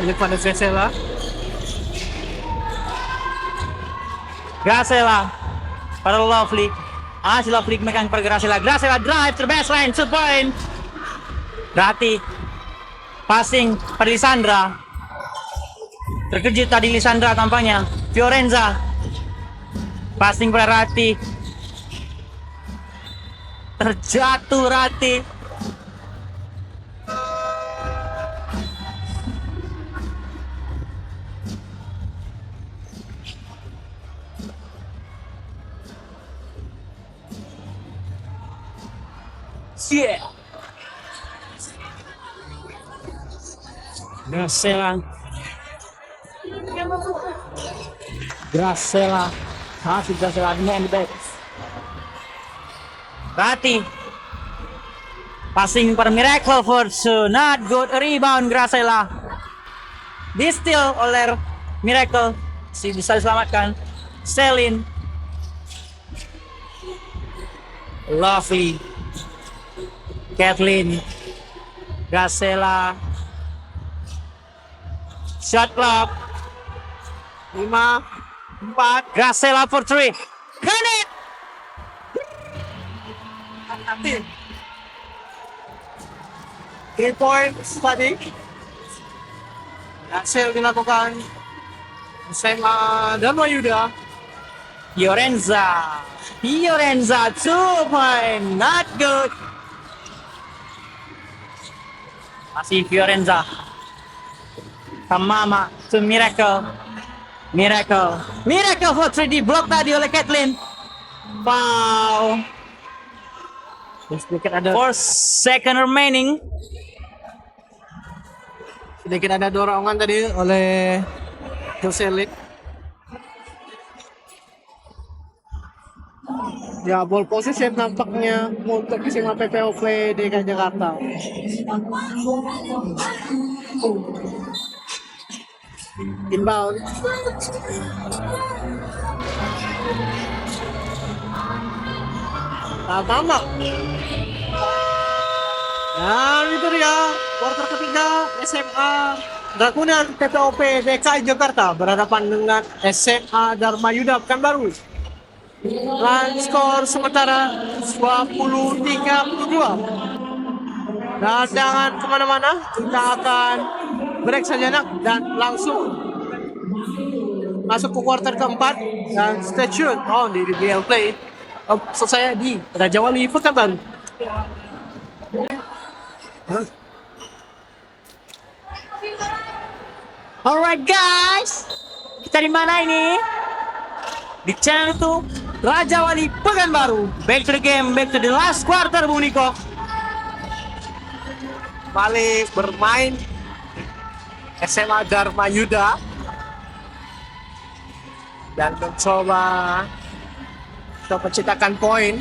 S2: Milik pada Gracela.
S1: Gracela pada Lovely. Si Lovely megang pada Gracela. Gracela drive to the baseline, 2 point. Rati passing pada Lisandra. Terkejut tadi Lisandra tampaknya. Fiorenza passing pada Rati. Terjatuh Rati. Yeah. Gracela masih Gracela main back. Rati passing pada Miracle for 2, not good, rebound Gracela. Disteal oleh Miracle, si bisa diselamatkan. Selin, Lovely, Kathleen, Gracela, Shot clock.
S2: 5, 4,
S1: Gracela for 3. Can it?
S2: nanti. 3 points tadi. Berhasil dilakukan SMA Dharma Yuda.
S1: Fiorenza. 2 point. Not good. Masih Fiorenza. Kamama to Miracle. Miracle for 3D block tadi oleh Kathleen. Foul.
S2: Sedikit ada
S1: 4 second remaining.
S2: dorongan tadi oleh Joselin. Ya, ball position nampaknya untuk SMA PPOP DKI Jakarta. Inbound. Mama. Dan itu dia quarter ketiga SMA Dragunan PPOP DKI Jakarta berhadapan dengan SMA Dharma Yuda Pekanbaru. Run skor sementara 20-32. Dan jangan kemana-mana, kita akan break sejenak dan langsung masuk ke quarter keempat dan stay tune on di DBL Play. Maksud saya di Raja Wali Pekanbaru.
S1: Alright guys, kita di mana ini? Di channel itu Raja Wali Pekanbaru. Back to the game, back to the last quarter, Bung Niko.
S2: Balik bermain SMA Dharma Yuda dan mencoba untuk menciptakan poin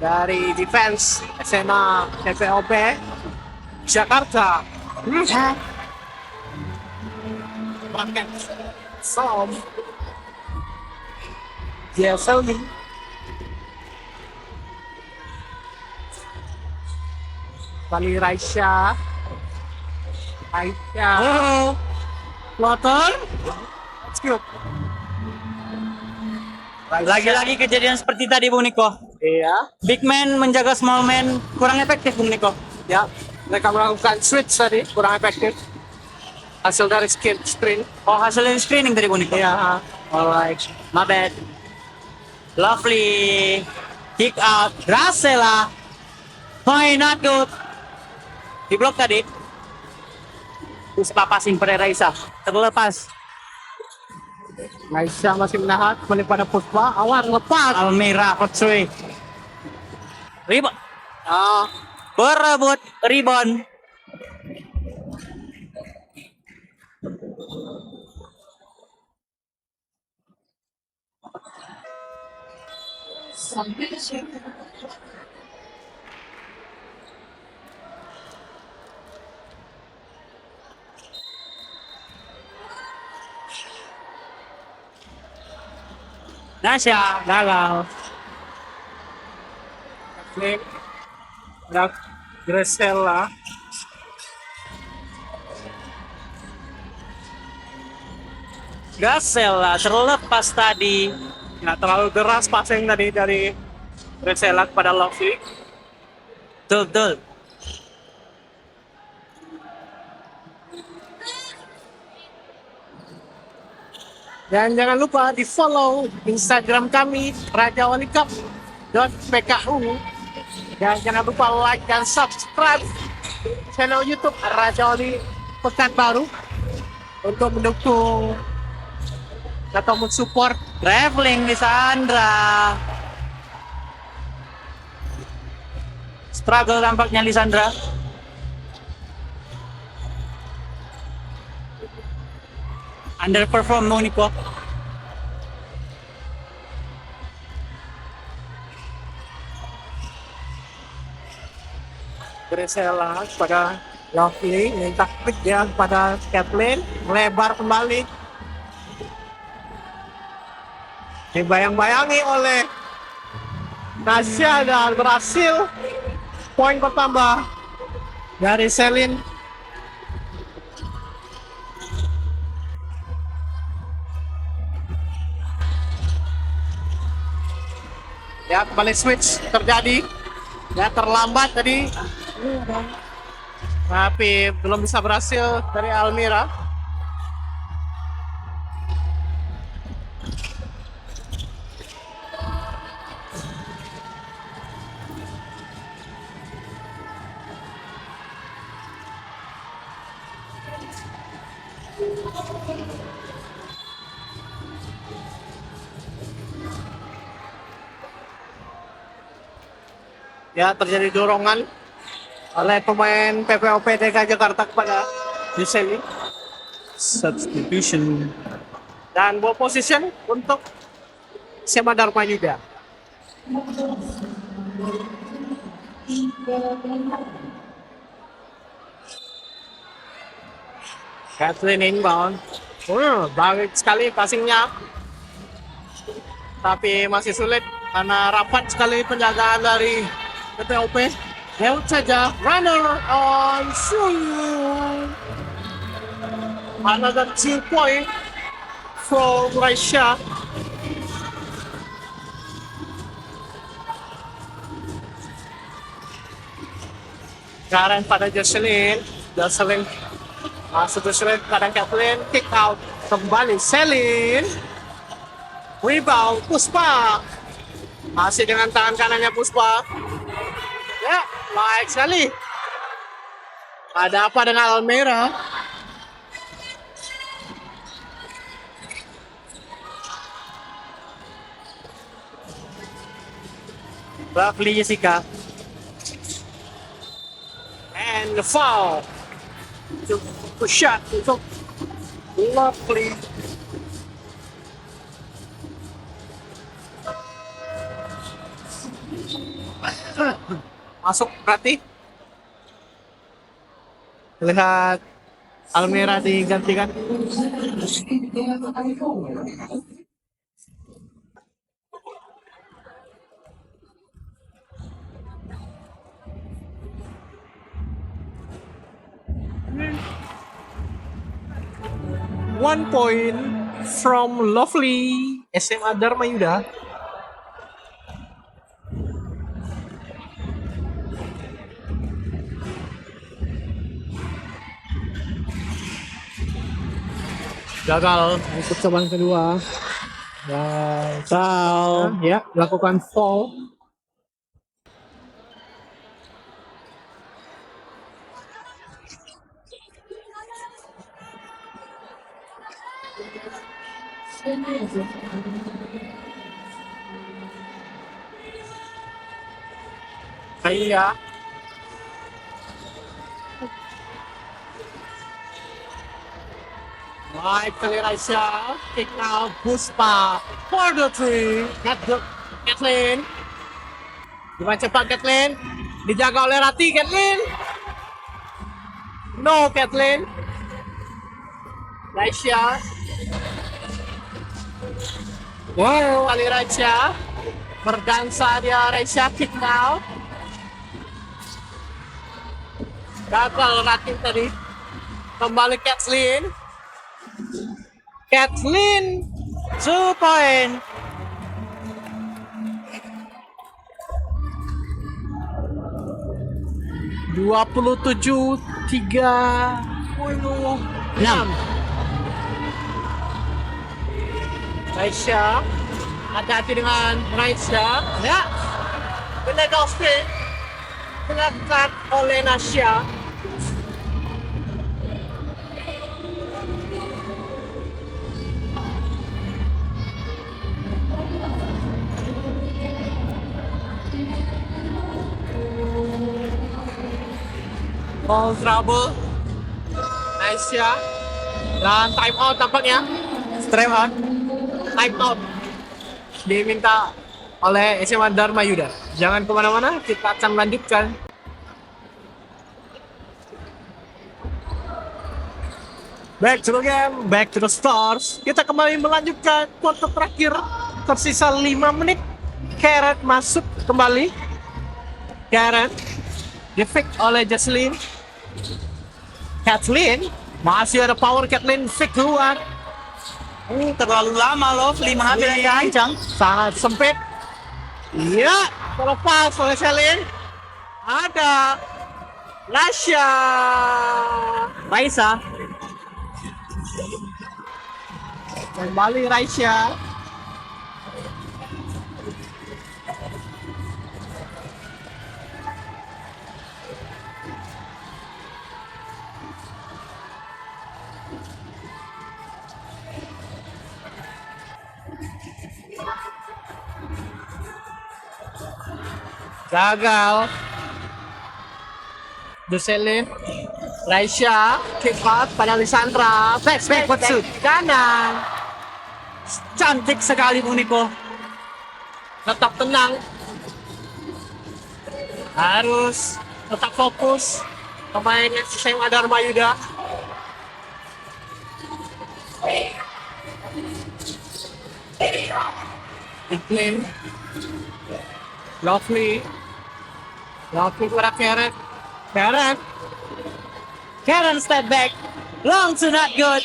S2: dari defense SMA PPOP Jakarta. Bahkan Som Jeffrey Bali Raisya
S1: Oh,
S2: Loton Skip.
S1: lagi-lagi kejadian seperti tadi, Bung Niko.
S2: Iya,
S1: Big man menjaga small man kurang efektif, Bung Niko.
S2: ya, mereka melakukan switch tadi kurang efektif. Hasil dari screen.
S1: Oh, hasilnya screening tadi, Bung Niko.
S2: Iya,
S1: Alright, my bad. Lovely. Kick out. Gracela. Point not good. Di blok tadi. Terus passing pada Raisa. Terlepas.
S2: Raisya masih menahan kembali pada Puspa. Awan lepas.
S1: Almira Kotsui. Rebound.
S2: Ah,
S1: Berebut rebound. Nasya gagal.
S2: Flip. Dan Gracela.
S1: Gracela terlepas tadi.
S2: Nggak terlalu deras passing tadi dari Gracela kepada Lovely.
S1: Betul.
S2: Dan jangan lupa di follow Instagram kami rajawalikap.pku. Dan jangan lupa like dan subscribe channel YouTube Raja Wali Pekanbaru untuk mendukung atau mensupport.
S1: Traveling di Sandra. Struggle tampaknya Lisandra. Underperform Moniko.
S2: Gracela kepada Lovely, minta klik ya kepada Kathleen, melebar kembali. Dibayang-bayangi oleh Nasya dan berhasil poin bertambah dari Selin. Ya, kembali switch terjadi. Ya, terlambat tadi. Tapi belum bisa berhasil dari Almira. Ya, terjadi dorongan oleh pemain PPOP DKI Jakarta kepada Yuseli.
S1: Substitution.
S2: Dan ball position untuk SMA Dharma Yuda. Kathleen inbound. Baik sekali passingnya. Tapi masih sulit karena rapat sekali penjagaan dari PPOP. Lewat saja, runner on shoot. Another 2 point from Raisya. Sekarang pada Jocelyn masuk Jocelyn pada Kathleen, kick out kembali Selin. Rebound Puspa. Masih dengan tangan kanannya Puspa. Ya, baik sekali. Ada apa dengan Almira?
S1: Lovely Jessica.
S2: And the foul. To shot untuk Lovely. Masuk berarti. Lihat Almira digantikan. One point from Lovely SMA Dharma Yuda. Gagal untuk cobaan kedua. Dan foul. Ya, melakukan foul. Iya. Baik kali Raisya, kick out Puspa for the three. Kathleen. Gimana cepat Kathleen? Dijaga oleh Rati Kathleen. No Kathleen. Raisya. Wow, kali Raisya. Berdansa dia Raisya, kick out. Gagal Rati tadi. Kembali Kathleen. Kathleen
S1: 2 point.
S2: (27-36). Raisya, hati-hati dengan Raisya. Ya, illegal spin dilakukan oleh Nasya. Ball trouble. Nasya. Dan time out tampaknya.
S1: Time out.
S2: Time out diminta oleh SMA Dharma Yuda. Jangan kemana-mana, kita akan lanjutkan. Back to the game, back to the stars. Kita kembali melanjutkan kuarter terakhir. Tersisa 5 menit. Karen masuk kembali. Karen di-fake oleh Jocelyn. Kathleen masih ada power. Kathleen fake keluar.
S1: Terlalu lama loh, 5 hampir yang kencang.
S2: Sangat sempit. Iya, terlepas oleh Selin. Ada Nasya.
S1: Raisa.
S2: Kembali Raisya. Gagal. Duselin. Raisya. Kick out pada Lisandra.
S1: Back foot shoot.
S2: Kanan.
S1: Cantik sekali Muniko.
S2: Tetap tenang. Harus tetap fokus. Pemain SMA Dharma Yuda. Iklim. Lovely. Lovely kepada Karen. Karen.
S1: Karen step back. Long to not good.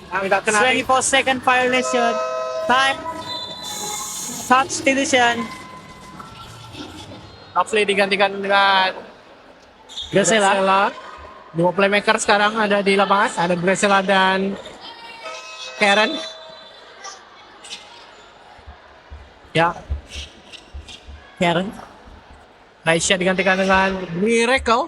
S2: Tidak kena.
S1: 24-second violation. Time. Substitution.
S2: Lovely digantikan dengan
S1: Gracela.
S2: Dua playmaker sekarang ada di lapangan. Ada Gracela dan Karen. Ya,
S1: Karen.
S2: Raisya digantikan dengan Miracle.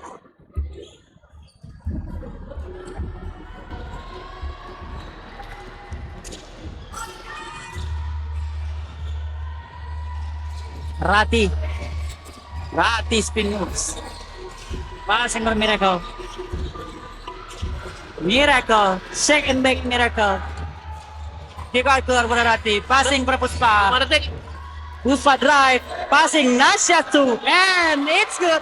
S1: Rati spin moves. Passing for Miracle. Shake and bake Miracle. Kick out keluar pada Rati. Passing for Puspa. Puspa drive. Passing Nasya too. And it's good.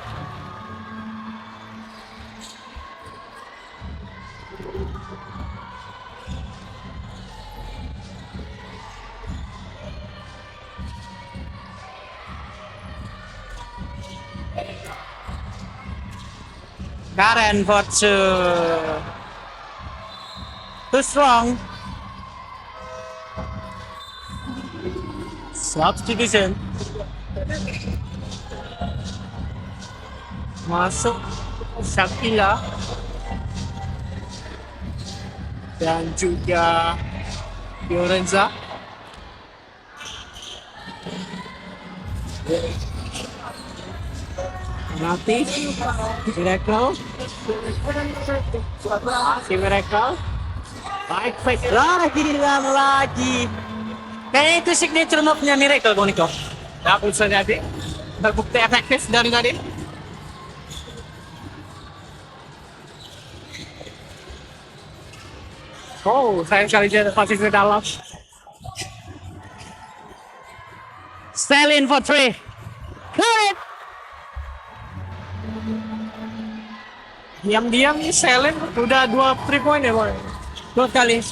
S1: Karen for two. Too strong. Substitution.
S2: Masuk Shakila dan juga Fiorenza. Nanti Miracle. Si Miracle. Baik, baik.
S1: Lagi. Kayaknya itu signature move-nya Miracle, Boniko.
S2: Tak bisa jadi. Terbukti efektif dari tadi. Oh, sayang sekali dia masih ke dalam.
S1: Selin for three. Karen.
S2: Diam-diam nih Selin udah 2 3 point ya, boy.
S1: Dua kali.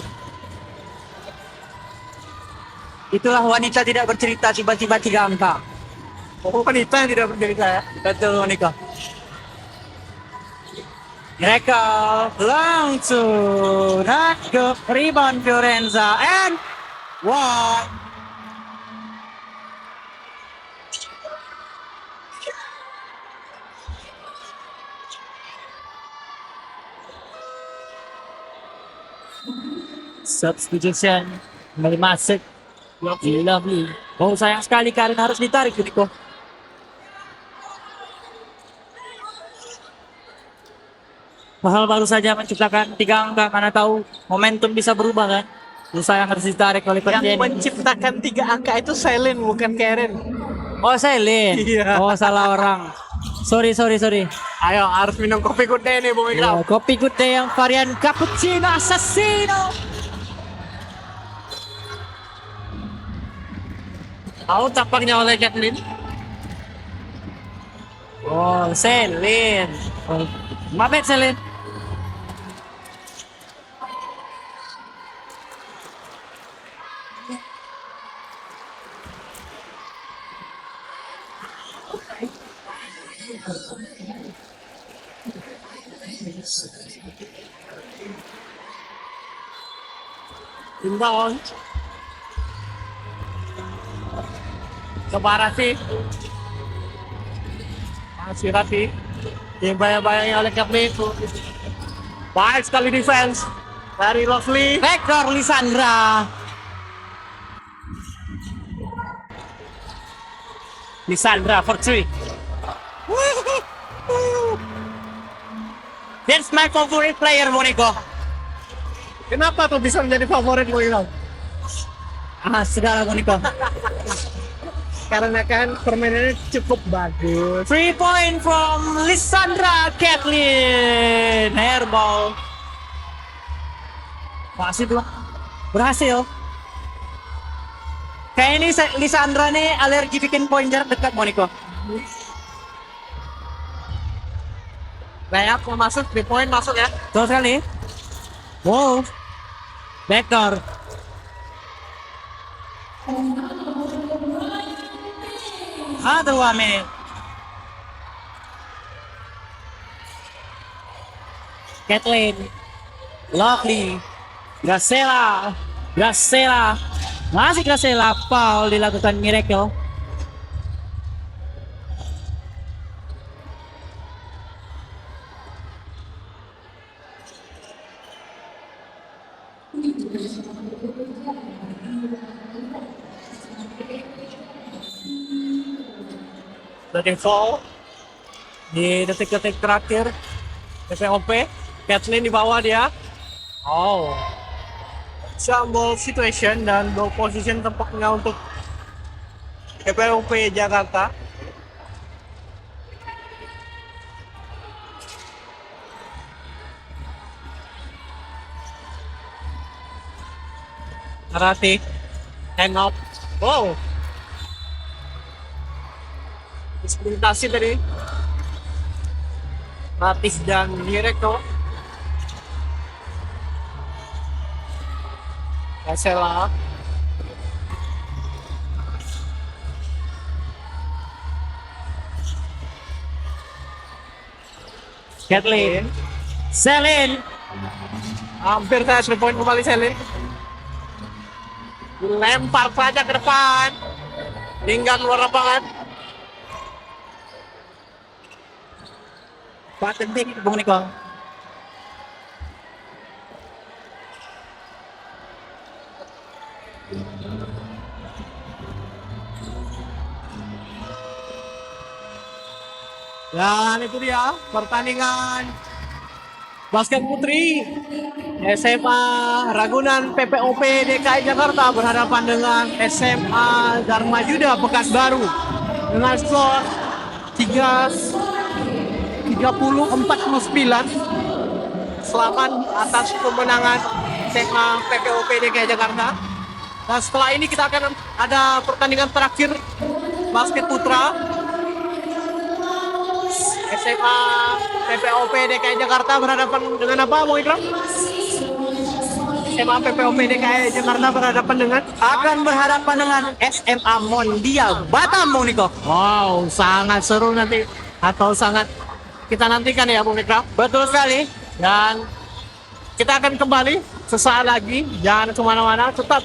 S1: Itulah wanita tidak bercerita tiba-tiba 3 angka.
S2: Oh, wanita yang tidak bercerita ya.
S1: Betul, Monica. Miracle, long to not good, rebound Fiorenza, and one. Substitution, kembali masuk. Lovely. Oh, sayang sekali Karen harus ditarik, Monica. Mahal baru saja menciptakan 3 angka, karena tahu momentum bisa berubah kan. Usaha yang harus ditarik oleh
S2: Yang
S1: Jenny.
S2: menciptakan 3 angka itu Selin bukan Karen.
S1: Oh, Selin.
S2: Iya.
S1: Oh, salah orang. Sorry.
S2: Ayo harus minum kopi good day nih, Bung Ikram.
S1: Kopi good day yang varian cappuccino assassino.
S2: Tahu tampaknya oleh Jacqueline.
S1: Oh, Selin. Oh, mabet Selin.
S2: Inbound. Rati. Masih Rati. Yang bayang-bayangnya oleh Kathleen. Baik sekali defense. Very lovely.
S1: Vector Lisandra. Lisandra for 3. That's my favorite player, Moniko.
S2: Kenapa tuh bisa menjadi favorit lo ini?
S1: Segala Moniko.
S2: Karena kan permainannya cukup bagus.
S1: 3 point from Lisandra Kathleen. Airball. Masih belum berhasil. Kayak ini Lisandra nih alergi bikin poin jarak dekat Moniko.
S2: Layup mau masuk, 3 point masuk ya.
S1: Betul sekali. Wow. Vector. Another 1 minute. Kathleen. Lovely. Gracela. Masih Gracela. Foul dilakukan Miracle.
S2: Letting fall di detik-detik terakhir. FOP Kathleen di bawah dia. Oh, ball situation dan ball position tempatnya untuk FOP Jakarta. Rati hang up. Wow, disputasi tadi Ratif dan Miracle. Gracela.
S1: Kathleen. Selin.
S2: Hampir saya 3 point kembali Selin. Lempar saja ke depan. Tinggal luar lapangan.
S1: 4 detik Bung Niko.
S2: Dan itu dia pertandingan basket putri SMA Ragunan PPOP DKI Jakarta berhadapan dengan SMA Dharma Yuda Pekanbaru dengan skor 30-49. Selamat atas kemenangan SMA PPOP DKI Jakarta. Dan setelah ini kita akan ada pertandingan terakhir basket putra SMA PPOP DKI Jakarta berhadapan dengan apa, Bung Ikram? SMA PPOP DKI Jakarta berhadapan dengan
S1: SMA Mondial Batam, Bung Niko.
S2: wow, sangat seru nanti atau sangat kita nantikan ya, Bung Ikram.
S1: Betul sekali.
S2: Dan kita akan kembali sesaat lagi. Jangan kemana-mana, tetap